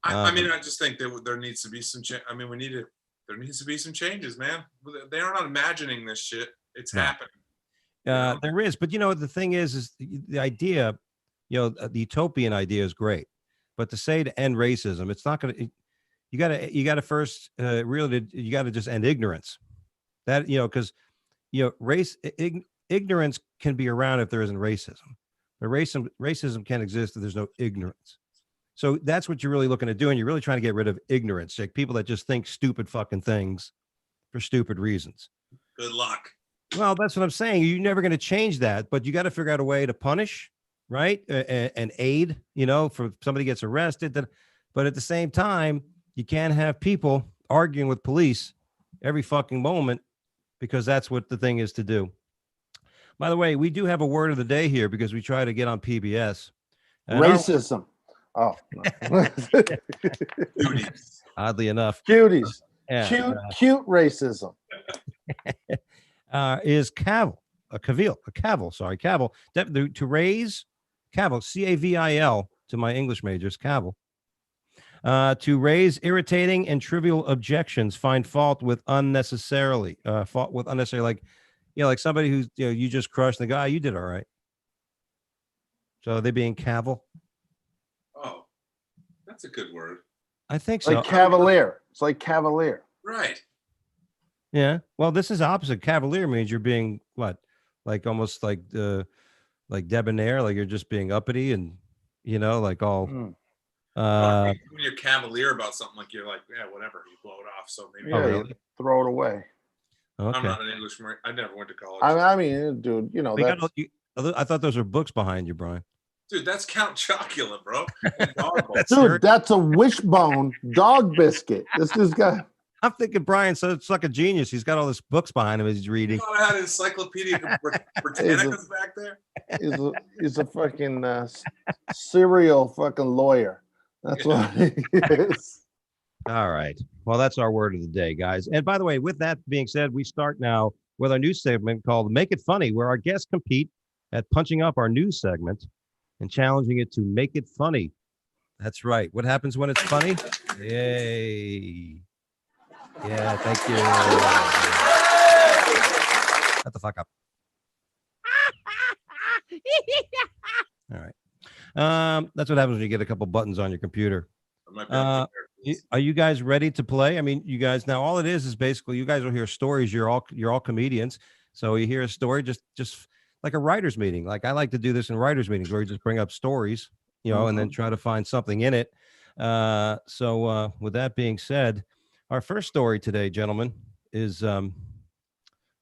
I just think there needs to be some change. There needs to be some changes, man. They are not imagining this shit. It's happening. There is, but the thing is the idea, the utopian idea is great, but to say to end racism, it's not going to. You got to first really, you got to just end ignorance. That because ignorance can be around if there isn't racism. But racism can't exist if there's no ignorance. So that's what you're really looking to do. And you're really trying to get rid of ignorance, like people that just think stupid fucking things for stupid reasons. Good luck. Well, that's what I'm saying. You're never going to change that, but you got to figure out a way to punish, right? And aid, for somebody gets arrested. But at the same time, you can't have people arguing with police every fucking moment, because that's what the thing is to do. By the way, we do have a word of the day here because we try to get on PBS. Racism. Oh, no. Cuties. Oddly enough. Cuties. Yeah. Cute racism. Is cavil. To raise cavil, CAVIL to my English majors, cavil. To raise irritating and trivial objections, find fault with unnecessarily, like somebody who's, you just crushed the guy, you did all right. So are they being cavil? Oh, that's a good word. I think so. Like cavalier. It's like cavalier. Right. Yeah. Well, this is opposite. Cavalier means you're being what? Like almost like debonair, like you're just being uppity and, like all. When you're cavalier about something, like you're like, yeah, whatever, you blow it off. So maybe really? Throw it away. Okay. I'm not an English Marine. I never went to college. I mean, dude, I thought those were books behind you, Brian. Dude, that's Count Chocula, bro. And dog bowl. Dude, that's a wishbone dog biscuit. This guy. I'm thinking Brian's such like a genius. He's got all these books behind him he's You reading. thought I had Encyclopedia Britannicas back there? He's a fucking serial fucking lawyer. That's what he is. All right. Well, that's our word of the day, guys. And by the way, with that being said, we start now with our news segment called Make It Funny, where our guests compete at punching up our news segment and challenging it to make it funny. That's right. What happens when it's funny? Yay. Yeah, thank you. Shut the fuck up. All right. That's what happens when you get a couple buttons on your computer. Are you guys ready to play? I mean, you guys now all it is basically you guys will hear stories. You're all comedians. So you hear a story just like a writer's meeting. Like I like to do this in writers' meetings where you just bring up stories, and then try to find something in it. So with that being said, our first story today, gentlemen, is I'm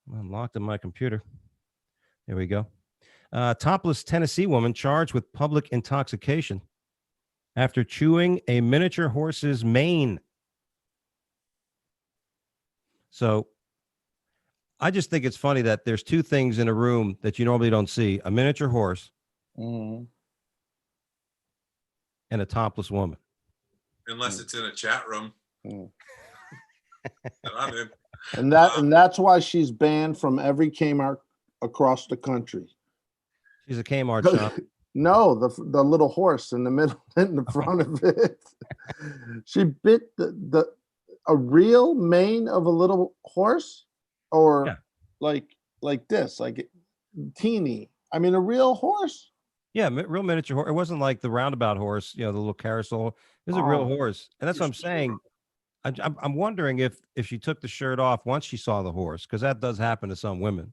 locked in my computer. There we go. Topless Tennessee woman charged with public intoxication after chewing a miniature horse's mane. So I just think it's funny that there's two things in a room that you normally don't see: a miniature horse and a topless woman. Unless it's in a chat room. That I'm in. And that's why she's banned from every Kmart across the country. She's a Kmart shop. No, the little horse in the middle, in the front of it. She bit a real mane of a little horse, or like this, like teeny. I mean, a real horse. Yeah, real miniature horse. It wasn't like the roundabout horse, the little carousel. It was a real horse, and that's what I'm saying. I'm wondering if she took the shirt off once she saw the horse, because that does happen to some women.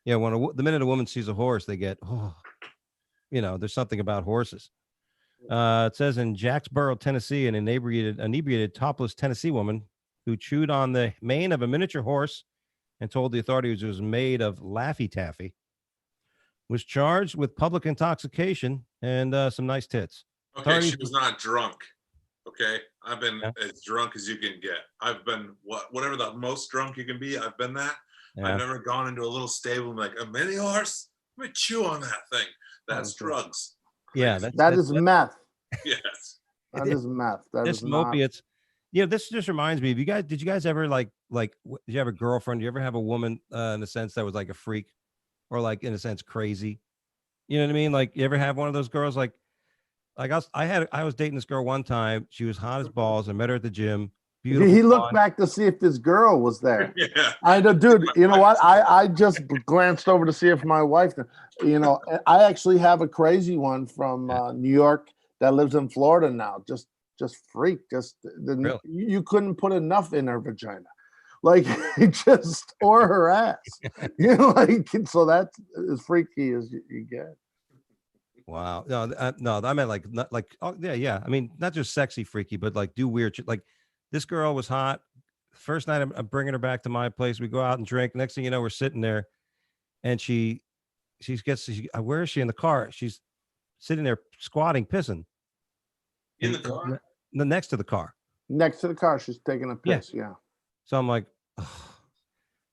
Yeah, when the minute a woman sees a horse, they get there's something about horses. It says in Jacksboro, Tennessee, an inebriated topless Tennessee woman who chewed on the mane of a miniature horse and told the authorities it was made of Laffy Taffy was charged with public intoxication and some nice tits. Okay, she was not drunk. Okay, I've been as drunk as you can get. I've been whatever the most drunk you can be. I've been that. Yeah. I've never gone into a little stable and like a mini horse. Let me chew on that thing. That's drugs. Yeah, that is meth. Yes, that is meth. That is opiates. This just reminds me of you guys. Did you guys ever did you have a girlfriend? Did you ever have a woman in a sense that was like a freak, or like in a sense crazy? You know what I mean? Like you ever have one of those girls like I was dating this girl one time. She was hot as balls. I met her at the gym. Beautiful. He looked back to see if this girl was there. Yeah. Dude, you know what? I just glanced over to see if my wife, I actually have a crazy one from New York that lives in Florida now. Just freak. Really? You couldn't put enough in her vagina. Like it just tore her ass. So that's as freaky as you get. Wow. No, I meant like yeah. I mean, not just sexy freaky, but like do weird shit. Like this girl was hot. First night I'm bringing her back to my place. We go out and drink. Next thing you know, we're sitting there and where is she in the car? She's sitting there squatting, pissing. In the car? Next to the car. Next to the car. She's taking a piss. Yeah. So I'm like,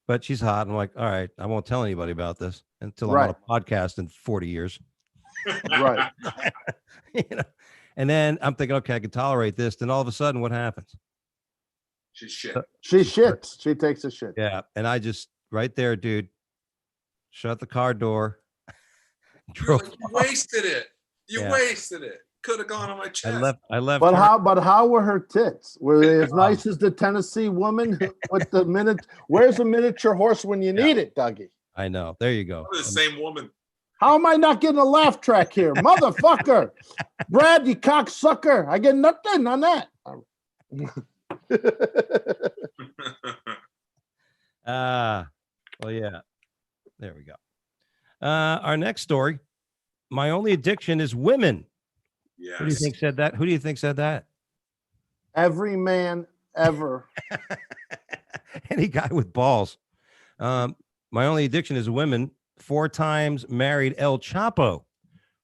but she's hot. I'm like, all right, I won't tell anybody about this until I'm on a podcast in 40 years. Right. And then I'm thinking, okay, I can tolerate this. Then all of a sudden, what happens? She shit. She shits. She takes a shit. Yeah. And I just right there, dude, shut the car door. You wasted it. You wasted it. Could have gone on my chest. I left. But how were her tits? Were they as nice as the Tennessee woman with the minute? Where's a miniature horse when you need it, Dougie? I know. There you go. The same woman. How am I not getting a laugh track here, motherfucker? Brad, you cocksucker! I get nothing on that. Well, yeah. There we go. Our next story. My only addiction is women. Yes. Who do you think said that? Who do you think said that? Every man ever. Any guy with balls. My only addiction is women. 4 times married El Chapo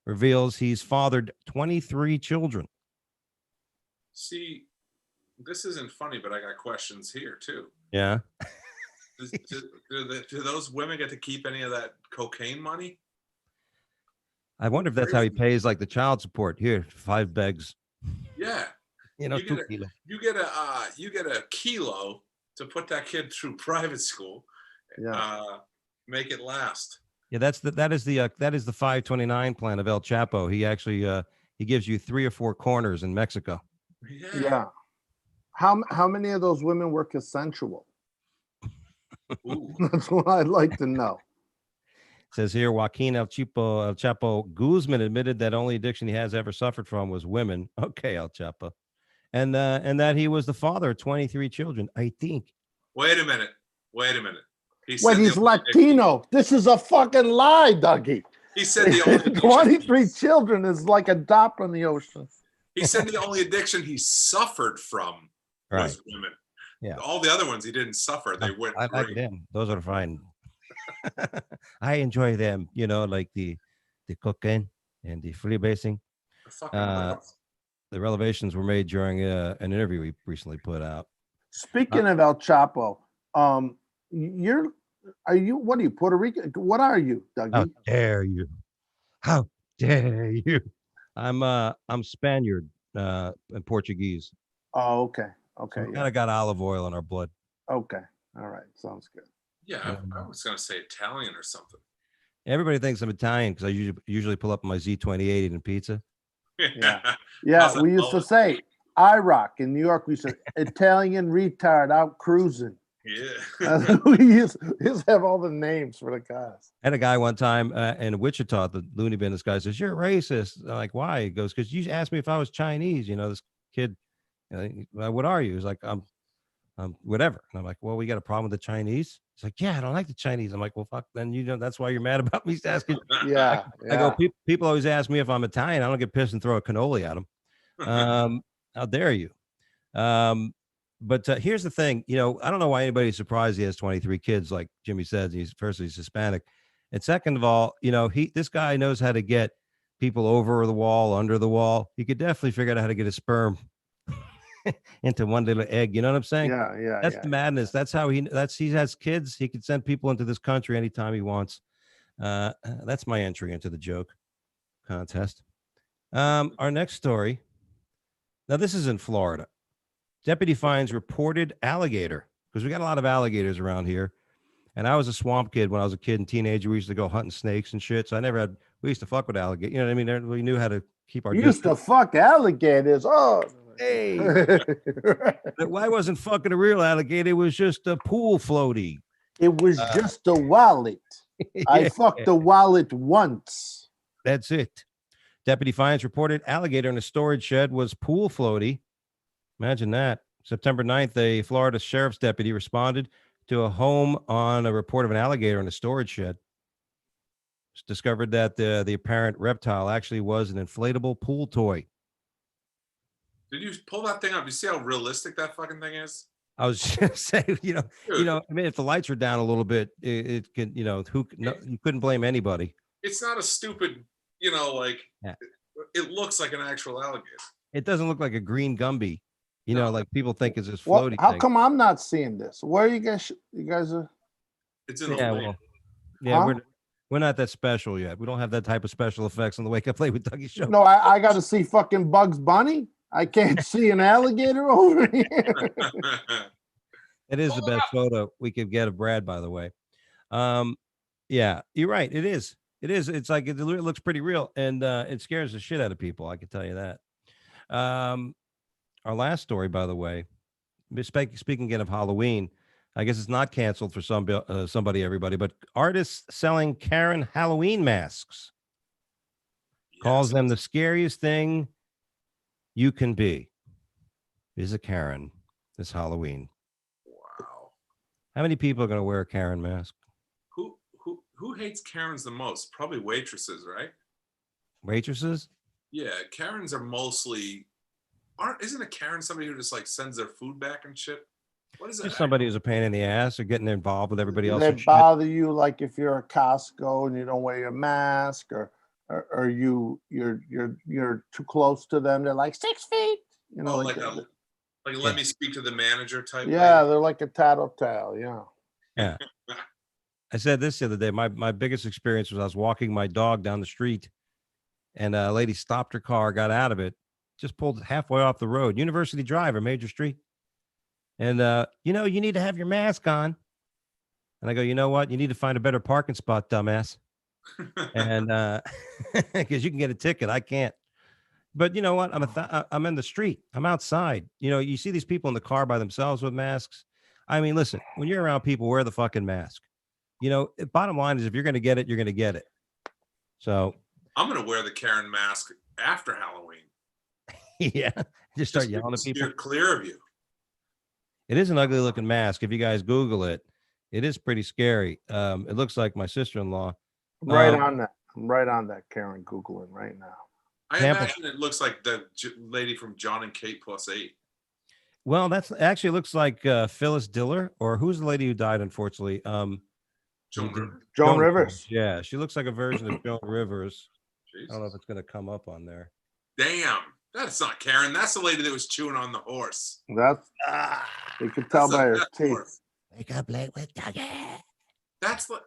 reveals he's fathered 23 children. See, this isn't funny, but I got questions here too. Yeah. Do those women get to keep any of that cocaine money? I wonder if that's how he pays like the child support. Here, 5 bags. Yeah. You know, You 2 get, kilos. you get a kilo to put that kid through private school. Yeah. Make it last. Yeah, that is the 529 plan of El Chapo. He actually he gives you 3 or 4 corners in Mexico. Yeah. How many of those women were consensual? Ooh. That's what I'd like to know. It says here, Joaquin El Chapo Guzman admitted that only addiction he has ever suffered from was women. Okay, El Chapo, and that he was the father of 23 children. I think. Wait a minute. When he's Latino, this is a fucking lie, Dougie. He said the only 23 children is like a drop in the ocean. He said the only addiction he suffered from was women. Yeah. All the other ones he didn't suffer. They went I like great. them. Those are fine. I enjoy them. You know, like the cocaine and the freebasing. The revelations were made during an interview we recently put out. Speaking of El Chapo, what are you, Puerto Rican? What are you, Dougie? How dare you? How dare you? I'm Spaniard and Portuguese. Oh, okay. So we kind of got olive oil in our blood. Okay. All right. Sounds good. Yeah, I was gonna say Italian or something. Everybody thinks I'm Italian because I usually pull up my Z28 eating pizza. Yeah. We used to say IROC in New York. We said Italian retard out cruising. Yeah. We used to have all the names for the guys. I had a guy one time in Wichita, the loony bin. This guy says, "You're racist." I'm like, why? He goes, "Because you asked me if I was Chinese." You know, this kid, what are you? He's like, I'm whatever. And I'm like, well, we got a problem with the Chinese. He's like, yeah, I don't like the Chinese. I'm like, well, fuck, then that's why you're mad about me asking. Yeah. I go, people always ask me if I'm Italian. I don't get pissed and throw a cannoli at them. How dare you? But here's the thing, I don't know why anybody's surprised he has 23 kids, like Jimmy says. He's Hispanic, and second of all, this guy knows how to get people over the wall, under the wall. He could definitely figure out how to get his sperm into one little egg. You know what I'm saying? Yeah. That's the madness. That's how he has kids. He can send people into this country anytime he wants. That's my entry into the joke contest. Our next story. Now this is in Florida. Deputy finds reported alligator, because we got a lot of alligators around here. And I was a swamp kid when I was a kid and teenager. We used to go hunting snakes and shit. So we used to fuck with alligators. You know what I mean? We knew how to keep our used to fuck alligators. Oh, hey. Why wasn't fucking a real alligator? It was just a pool floaty. It was just a wallet. Yeah. I fucked a wallet once. That's it. Deputy finds reported alligator in a storage shed was pool floaty. Imagine that. September 9th, a Florida sheriff's deputy responded to a home on a report of an alligator in a storage shed. It's discovered that the apparent reptile actually was an inflatable pool toy. Did you pull that thing up? You see how realistic that fucking thing is? I was just saying, I mean, if the lights are down a little bit, it can, you couldn't blame anybody. It's not a stupid, it looks like an actual alligator. It doesn't look like a green Gumby. Like people think is this floaty how thing. come I'm not seeing this? Where are you guys? You guys are. It's in the we're not that special yet. We don't have that type of special effects on the Wake Up Late with Dougie show. No, I got to see fucking Bugs Bunny. I can't see an alligator over here. It is the best photo we could get of Brad, by the way. Yeah, you're right. It is. It's like it looks pretty real, and it scares the shit out of people. I can tell you that. Our last story, by the way, speaking again of Halloween, I guess it's not canceled for somebody, everybody, but artists selling Karen Halloween masks. Yes. Calls them the scariest thing you can be. Is a Karen this Halloween. Wow. How many people are going to wear a Karen mask? Who hates Karens the most? Probably waitresses, right? Waitresses? Yeah, Karens are mostly... Isn't a Karen somebody who just like sends their food back and shit? What is it? Just somebody who's a pain in the ass or getting involved with everybody else. They bother you like if you're at Costco and you don't wear your mask, or or you're too close to them. They're like 6 feet. You know, Oh, like let me speak to the manager type. yeah, they're like a tattletale. Yeah. Yeah. I said this the other day. My biggest experience was I was walking my dog down the street, and a lady stopped her car, got out of it, just pulled halfway off the road, University Drive or Major Street. And you know, you need to have your mask on. And I go, you know what? You need to find a better parking spot, dumbass. And because you can get a ticket, I can't. But you know what? I'm in the street. I'm outside. You know, you see these people in the car by themselves with masks. I mean, listen, when you're around people, wear the fucking mask. You know, bottom line is if you're going to get it, you're going to get it. So I'm going to wear the Karen mask after Halloween. yeah, just start yelling at people. Steer clear of you. It is an ugly looking mask. If you guys Google it, it is pretty scary. It looks like my sister-in-law. Right on that. I'm right on that, Karen, Googling right now. I imagine it looks like the lady from John and Kate +8. Well, that's actually looks like Phyllis Diller, or who's the lady who died, unfortunately? Joan Rivers. Yeah, she looks like a version of Joan Rivers. Jesus. I don't know if it's going to come up on there. Damn, that's not Karen. That's the lady that was chewing on the horse. That's you can tell by her teeth. Wake up late with Dougie.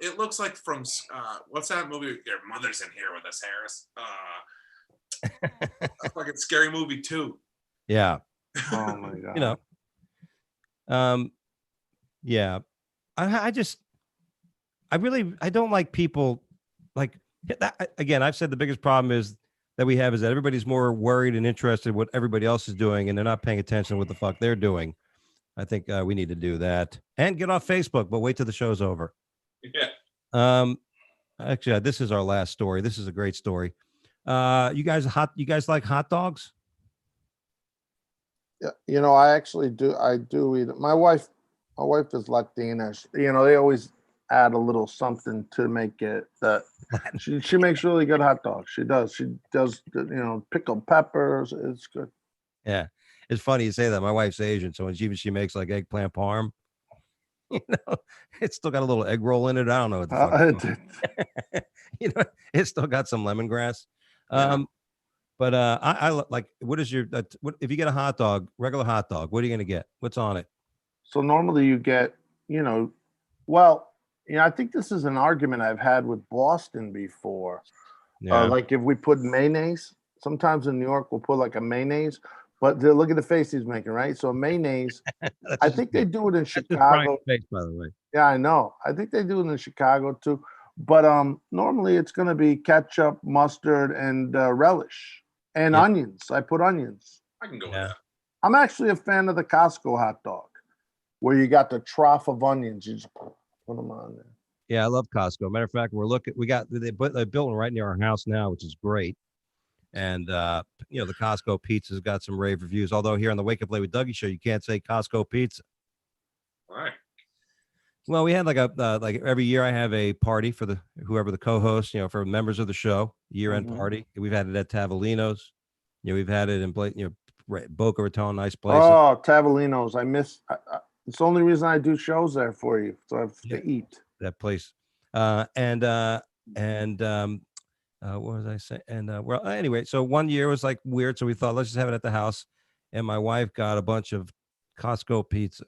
It looks like from what's that movie? Your mother's in here with us, Harris. A fucking Scary Movie 2. Yeah. Oh my god. You know. Yeah. I don't like people like that. Again, I've said the biggest problem is that we have is that everybody's more worried and interested in what everybody else is doing, and they're not paying attention to what the fuck they're doing. I think we need to do that and get off Facebook, but wait till the show's over. Yeah. Actually, this is our last story. This is a great story. You guys like hot dogs? Yeah, you know, I actually do. I do eat it. My wife is Latina. You know, they always add a little something to make it that she makes really good hot dogs. She does, you know, pickled peppers. It's good. Yeah. It's funny you say that. My wife's Asian, so when she makes like eggplant parm, you know, it's still got a little egg roll in it. I don't know what the fuck. You know, it's still got some lemongrass. Yeah. But I like, what is your what if you get a hot dog, regular hot dog, what are you gonna get? What's on it? So normally you get, you know, well, you know, I think this is an argument I've had with Boston before. Yeah. Like if we put mayonnaise, sometimes in New York we'll put like a mayonnaise. But look at the face he's making, right? So mayonnaise, I think they do it in Chicago. Face, by the way. Yeah, I know. I think they do it in Chicago too. But normally it's going to be ketchup, mustard, and relish, and onions. I put onions. I can go with that. I'm actually a fan of the Costco hot dog, where you got the trough of onions. You just put them on there. Yeah, I love Costco. Matter of fact, they built one right near our house now, which is great. And you know, the Costco pizza's got some rave reviews. Although here on the Wake Up Late with Dougie show, you can't say Costco pizza. Why? Well, we had like like every year I have a party for whoever the co-host, you know, for members of the show, year-end party. We've had it at Tavolino's. You know, we've had it in Boca Raton, nice place. Oh, Tavolino's. I miss. It's the only reason I do shows there for you, so I have to eat that place. What was I saying? And well, anyway, so one year was like weird, so we thought let's just have it at the house. And my wife got a bunch of Costco pizza,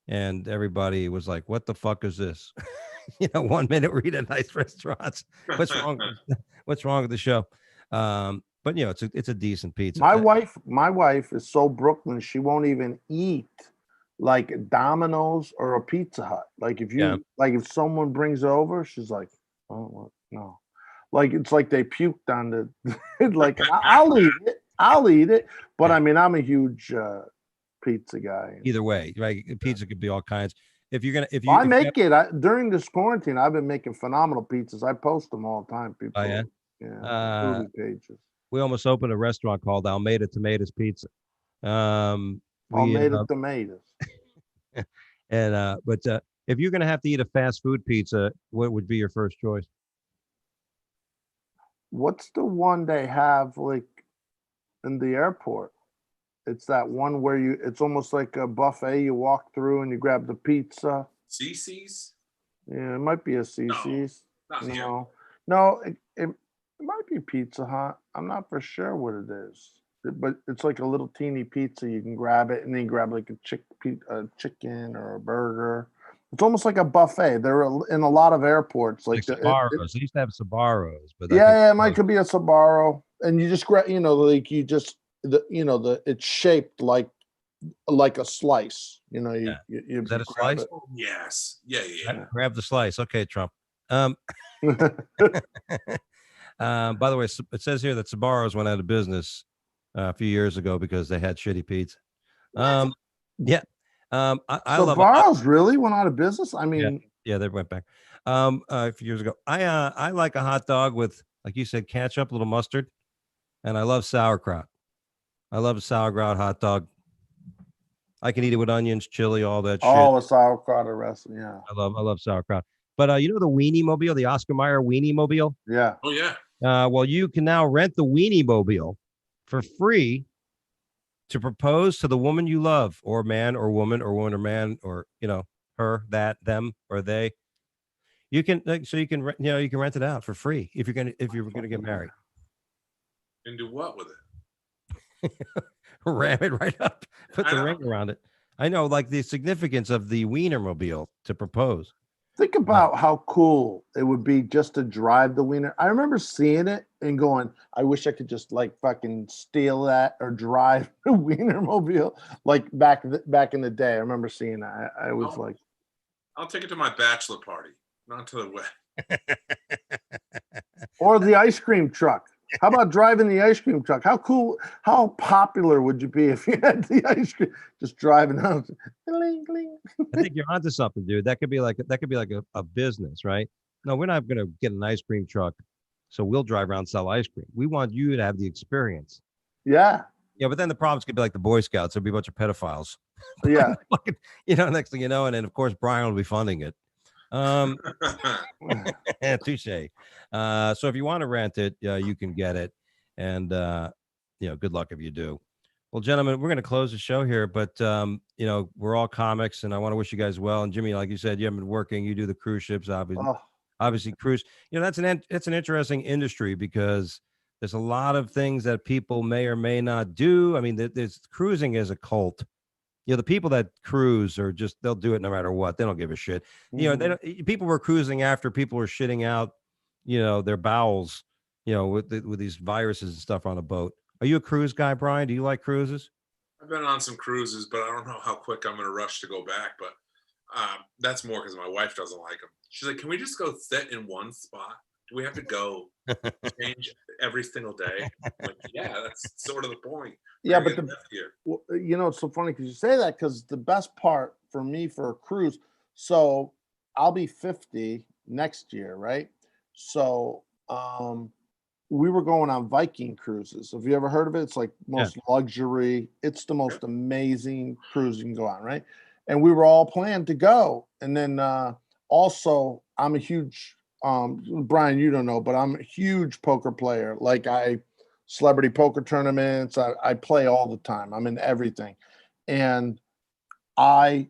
and everybody was like, "What the fuck is this?" You know, 1 minute we're eating at nice restaurants. What's wrong? What's wrong with the show? But you know, it's a decent pizza. My wife is so Brooklyn, she won't even eat like Domino's or a Pizza Hut. Like if someone brings over, she's like, "Oh, what? No." Like it's like they puked on the like I'll eat it. But I mean, I'm a huge pizza guy. Either way, right? Pizza could be all kinds. During this quarantine, I've been making phenomenal pizzas. I post them all the time. People, foodie pages. We almost opened a restaurant called Almeida Tomatoes Pizza. Almeida Tomatoes. And but if you're gonna have to eat a fast food pizza, what would be your first choice? What's the one they have like in the airport? It's that one where it's almost like a buffet. You walk through and you grab the pizza. CC's? Yeah, it might be a CC's. No. No, It might be Pizza Hut. I'm not for sure what it is, but it's like a little teeny pizza. You can grab it and then grab like a chicken or a burger. It's almost like a buffet. They're in a lot of airports. Like Like Sabaros. They used to have Sabaros, but I yeah, think yeah, it might could be a Sabaro, and you just grab, like you just it's shaped like a slice. Yeah. You Is that a grab slice? Oh, yes. Yeah, yeah, yeah. Grab the slice. Okay, Trump. Um, it. by the way, it says here that Sabaros went out of business a few years ago because they had shitty pizza. Yeah. I love Sabaros really went out of business. I yeah, mean, yeah, they went back a few years ago. I like a hot dog with, like you said, ketchup, a little mustard, and I love sauerkraut. I love a sauerkraut hot dog. I can eat it with onions, chili, all that shit. all the sauerkraut wrestling. Yeah, I love sauerkraut. But you know the Weenie Mobile, the Oscar Mayer Weenie Mobile? yeah. Oh, yeah. Well, you can now rent the Weenie Mobile for free to propose to the woman you love, or man or woman or woman or man, or her, that, them, or they. You can you can you can rent it out for free if you were gonna get married. And do what with it? Ram it right up, put I the know. ring around it. I know, like the significance of the Wienermobile to propose. Think about how cool it would be just to drive the Wiener. I remember seeing it and going, I wish I could just like fucking steal that or drive a Wienermobile like back in the day. I remember seeing that. I was like, I'll take it to my bachelor party, not to the wedding. or the ice cream truck. How about driving the ice cream truck? How cool, how popular would you be if you had the ice cream just driving out? Gling, gling. I think you're onto something, dude. That could be like a business, right? No, we're not gonna get an ice cream truck, so we'll drive around and sell ice cream. We want you to have the experience. Yeah. Yeah, but then the problems could be like the Boy Scouts. There'll be a bunch of pedophiles. Yeah. Next thing you know, and then of course Brian will be funding it. Touche. So if you want to rent it, you can get it, and good luck if you do. Well, gentlemen, we're going to close the show here, but we're all comics, and I want to wish you guys well. And Jimmy, like you said, you haven't been working. You do the cruise ships, obviously cruise. That's an interesting industry because there's a lot of things that people may or may not do. I mean, there's cruising as a cult. The people that cruise are they'll do it no matter what. They don't give a shit. People were cruising after people were shitting out, their bowels, with these viruses and stuff on a boat. Are you a cruise guy, Brian? Do you like cruises? I've been on some cruises, but I don't know how quick I'm going to rush to go back. But that's more because my wife doesn't like them. She's like, can we just go sit in one spot? Do we have to go change every single day? I'm like, yeah, that's sort of the point. Yeah, but it's so funny because you say that, because the best part for me for a cruise, so I'll be 50 next year, right? So we were going on Viking cruises. Have you ever heard of it? It's like most luxury. It's the most amazing cruise you can go on, right? And we were all planned to go. And then also I'm a huge Brian, you don't know, but I'm a huge poker player. Like celebrity poker tournaments. I play all the time. I'm in everything. And they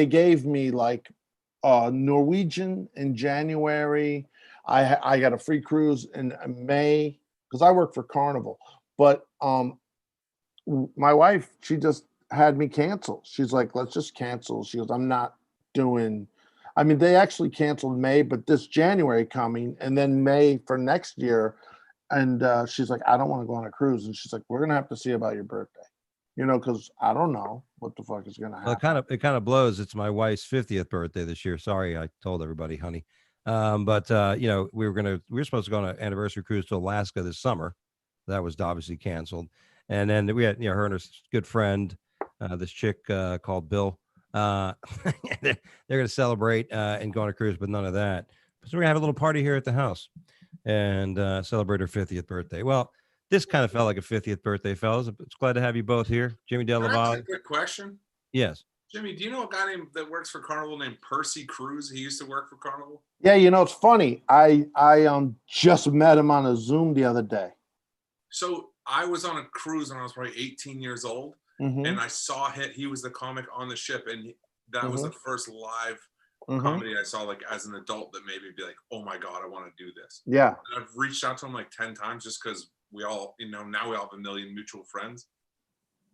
gave me like Norwegian in January. I got a free cruise in May because I work for Carnival. But my wife, she just had me cancel. She's like, let's just cancel. She goes, I'm not doing. I mean, they actually canceled May, but this January coming, and then May for next year. And she's like, I don't want to go on a cruise. And she's like, we're going to have to see about your birthday, because I don't know what the fuck is going to happen. Well, it kind of blows. It's my wife's 50th birthday this year. Sorry, I told everybody, honey. But we were supposed to go on an anniversary cruise to Alaska this summer. That was obviously canceled. And then we had, her and her good friend, this chick called Bill. They're going to celebrate and go on a cruise, but none of that. So we're going to have a little party here at the house and celebrate her 50th birthday. Well, this kind of felt like a 50th birthday, fellas. It's glad to have you both here. Jimmy Della. Can I ask a quick question? Yes. Jimmy, do you know a guy that works for Carnival named Percy Cruz? He used to work for Carnival. Yeah, it's funny. I just met him on a Zoom the other day. So I was on a cruise when I was probably 18 years old. Mm-hmm. And I saw he was the comic on the ship, and that was the first live comedy I saw like as an adult that made me be like, oh my God, I want to do this. Yeah. And I've reached out to him like 10 times just because we all, now we all have a million mutual friends.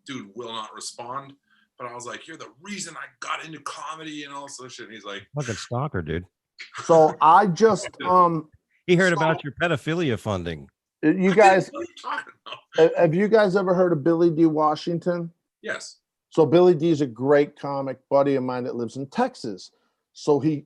Dude will not respond. But I was like, you're the reason I got into comedy and all this other shit. And he's like, Fucking stalker, dude. So I just He heard about your pedophilia funding. you guys what are you talking about? have you guys ever heard of Billy D. Washington? Yes. So Billy D is a great comic buddy of mine that lives in Texas. So he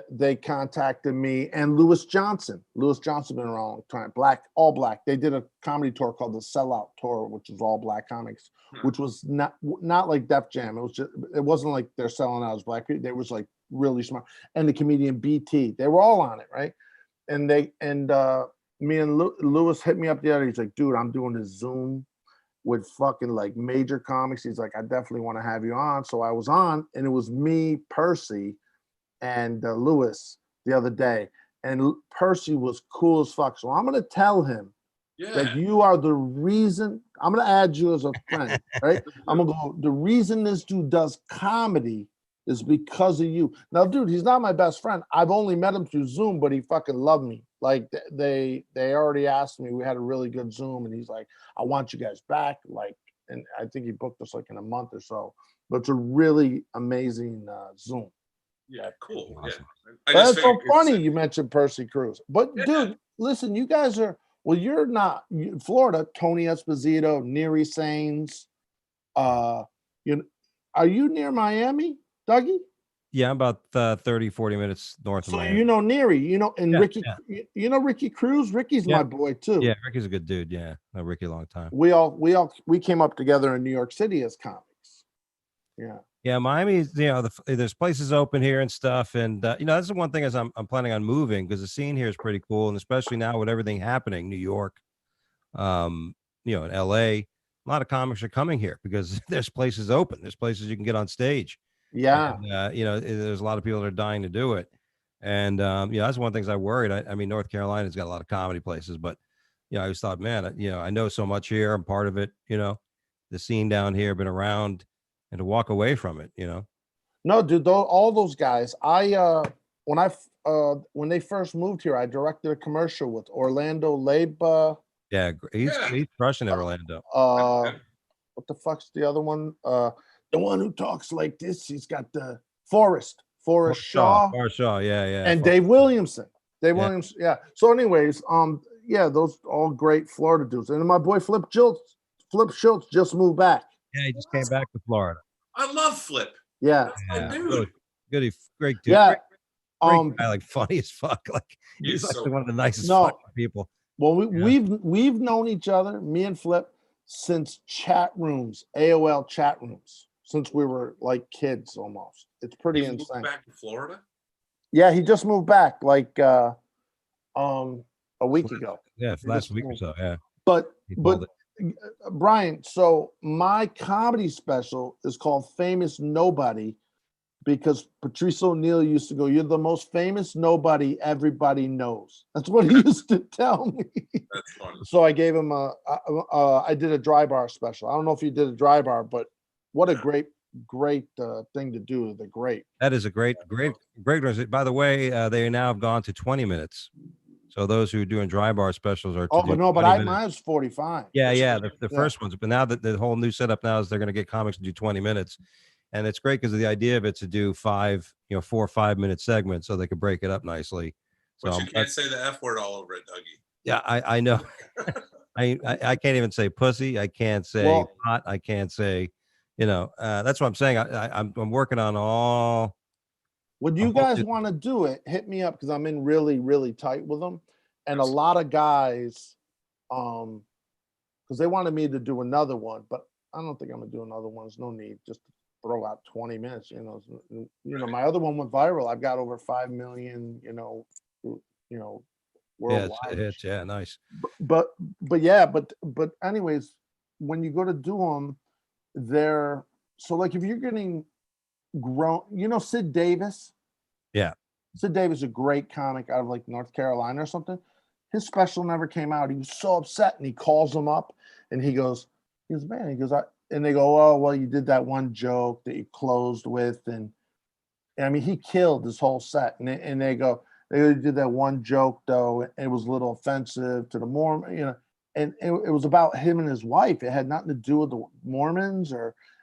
they contacted me and Lewis Johnson. Lewis Johnson been around a long time. All black. They did a comedy tour called the Sellout Tour, which is all black comics, which was not like Def Jam. It wasn't like they're selling out as black people. They was like really smart. And the comedian BT, they were all on it, right? And me and Lewis hit me up the other. He's like, dude, I'm doing this Zoom with fucking like major comics. He's like, I definitely want to have you on. So I was on, and it was me, Percy, and Lewis the other day. And Percy was cool as fuck. So I'm gonna tell him that you are the reason. I'm gonna add you as a friend, right? I'm gonna go. The reason this dude does comedy is because of you. Now, dude, he's not my best friend. I've only met him through Zoom, but he fucking loved me. Like they already asked me. We had a really good Zoom, and he's like, I want you guys back. Like, and I think he booked us like in a month or so. But it's a really amazing Zoom. Yeah, cool. Awesome. Yeah. That's so funny you mentioned Percy Cruz. But dude, listen, you guys are you're not Florida, Tony Esposito, Neary Sains. Are you near Miami, Dougie? Yeah, I'm about 30, 40 minutes north of So Miami. you know Neary, and Yeah, Ricky, you know Ricky Cruz? Ricky's my boy too. Yeah, Ricky's a good dude. Yeah, I know Ricky a long time. We came up together in New York City as comics. Yeah. Yeah, Miami, there's places open here and stuff. And, that's the one thing is I'm planning on moving because the scene here is pretty cool. And especially now with everything happening, New York, in LA, a lot of comics are coming here because there's places open. There's places you can get on stage. Yeah. And, there's a lot of people that are dying to do it. And, that's one of the things I worried. I mean, North Carolina's got a lot of comedy places, but, I always thought, man, I know so much here. I'm part of it, the scene down here, been around. And to walk away from it, No, dude, all those guys. When they first moved here, I directed a commercial with Orlando Leba. Yeah, he's crushing it, Orlando. What the fuck's the other one? The one who talks like this. He's got the Forrest Shaw. Forrest Shaw, yeah. And Dave Williamson. Williamson, yeah. So, anyways, those all great Florida dudes. And my boy Flip Schultz just moved back. Yeah, he just came back to Florida. I love Flip. Yeah. That's my dude. Good, great dude. Yeah. Great guy, like funny as fuck. Like he's like one of the nicest fucking people. Well, we've known each other, me and Flip, since chat rooms, AOL chat rooms, since we were like kids almost. It's pretty insane. Moved back to Florida? Yeah, he just moved back like a week ago. Yeah, last week or so. Yeah. But Brian, so my comedy special is called Famous Nobody because Patrice O'Neill used to go, you're the most famous nobody everybody knows. That's what he used to tell me. That's funny. So I gave him I did a dry bar special. I don't know if you did a dry bar, but what a great thing to do. They're great. That is a great. By the way, they now have gone to 20 minutes. So those who are doing dry bar specials are. Mine's 45. Yeah. The first ones, but now that the whole new setup now is they're going to get comics to do 20 minutes, and it's great because the idea of it to do 4 or 5 minute segments so they could break it up nicely. So but you can't say the F word all over it, Dougie. Yeah, I know. I can't even say pussy. I can't say hot. I can't say, that's what I'm saying. I'm working on all. When you guys want to do it, hit me up because I'm in really, really tight with them. And a lot of guys, because they wanted me to do another one, but I don't think I'm gonna do another one. There's no need just to throw out 20 minutes. My other one went viral. I've got over 5 million, worldwide. Yeah, hits. Yeah, nice. But anyways, when you go to do them, they're so like if you're getting grown, Sid Davis. Yeah, Sid Davis is a great comic out of like North Carolina or something. His special never came out. He was so upset, and he calls them up, and he goes, man, and they go, oh well, you did that one joke that you closed with, and I mean, he killed this whole set. And they did that one joke though. And it was a little offensive to the Mormon, and it was about him and his wife. It had nothing to do with the Mormons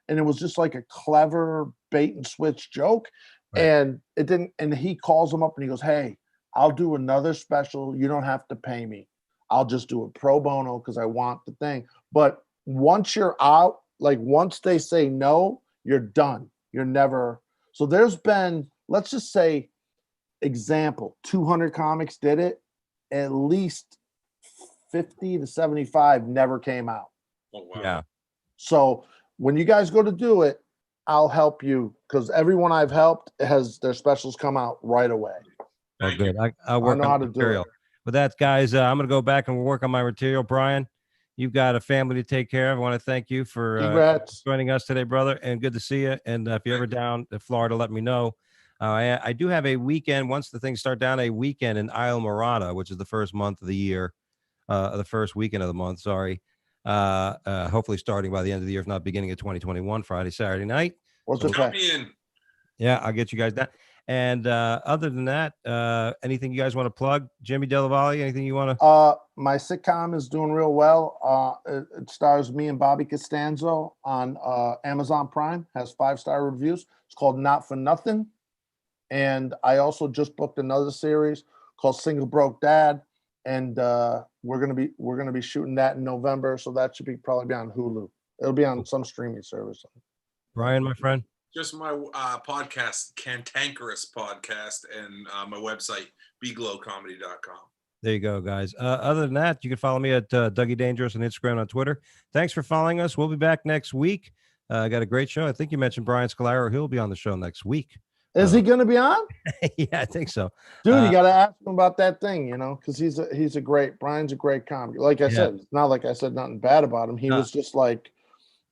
and it was just like a clever bait and switch joke. Right. And it didn't, and he calls him up and he goes, "Hey, I'll do another special. You don't have to pay me. I'll just do it pro bono because I want the thing." But once you're out, like once they say no, you're done. You're never. So there's been, let's just say, example, 200 comics did it. At least 50 to 75 never came out. Oh, wow. Yeah. So when you guys go to do it, I'll help you because everyone I've helped has their specials come out right away. Oh, Thank good. you. I'll work know on how the to do material. it. With that, guys, I'm going to go back and work on my material. Brian, you've got a family to take care of. I want to thank you for Congrats. joining us today, brother, and good to see you. And if you're ever down to Florida, let me know. I do have a weekend, once the things start down, a weekend in Isle Morada, which is the first month of the year, the first weekend of the month, sorry. Hopefully starting by the end of the year, if not beginning of 2021, Friday, Saturday night. What's So it Count say? me in. Yeah, I'll get you guys that. And other than that, anything you guys want to plug? Jimmy Della Valle, anything you want to? My sitcom is doing real well. It stars me and Bobby Costanzo on Amazon Prime. Has 5-star reviews. It's called Not for Nothing. And I also just booked another series called Single Broke Dad, and we're gonna be shooting that in November. So that should probably be on Hulu. It'll be on some streaming service. Brian, my friend. Just my podcast, Cantankerous Podcast, and my website, beglowcomedy.com. There you go, guys. Other than that, you can follow me at Dougie Dangerous on Instagram and on Twitter. Thanks for following us. We'll be back next week. I got a great show. I think you mentioned Brian Scalaro. He'll be on the show next week. Is he gonna be on? Yeah, I think so. Dude, you gotta ask him about that thing, because he's a great Brian's a great comic. Like I said, it's not like I said nothing bad about him. He was just like,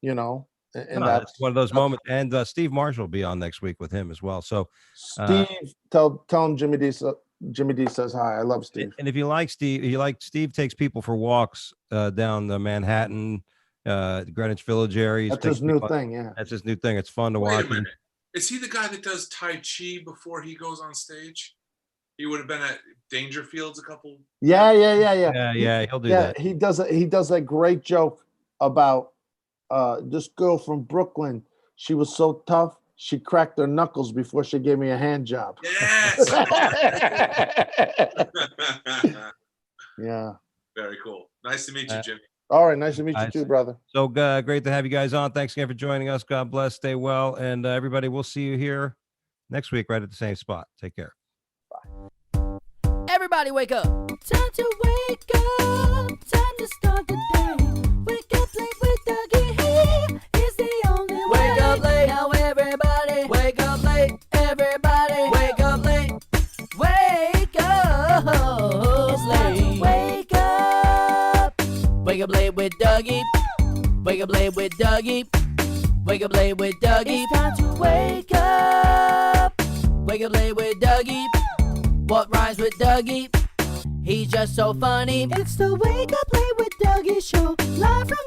and that's one of those moments. And Steve Marshall will be on next week with him as well. So Steve, tell him Jimmy D says hi. I love Steve. And if you like Steve takes people for walks down the Manhattan, Greenwich Village area. That's his new thing. Yeah, that's his new thing. It's fun to Wait watch. a minute. Is he the guy that does Tai Chi before he goes on stage? He would have been at Dangerfields a couple. Yeah. He'll do that. He does that great joke about this girl from Brooklyn. She was so tough, she cracked her knuckles before she gave me a hand job. Yes. Yeah. Very cool. Nice to meet you, Jimmy. All right. Nice to meet you too, brother. So great to have you guys on. Thanks again for joining us. God bless. Stay well. And everybody, we'll see you here next week right at the same spot. Take care. Everybody wake up. Time to wake up, time to start the day. Wake up late with Dougie, he is the only way. Wake up late. Now everybody. Wake up late. Everybody. Wake up late. Wake up It's time to late. wake up. Wake up late with Dougie. Wake up late with Dougie. Wake up late with Dougie. It's time to wake up. Wake up late with Dougie. What rhymes with Dougie? He's just so funny. It's the Wake Up Late with Dougie show, live from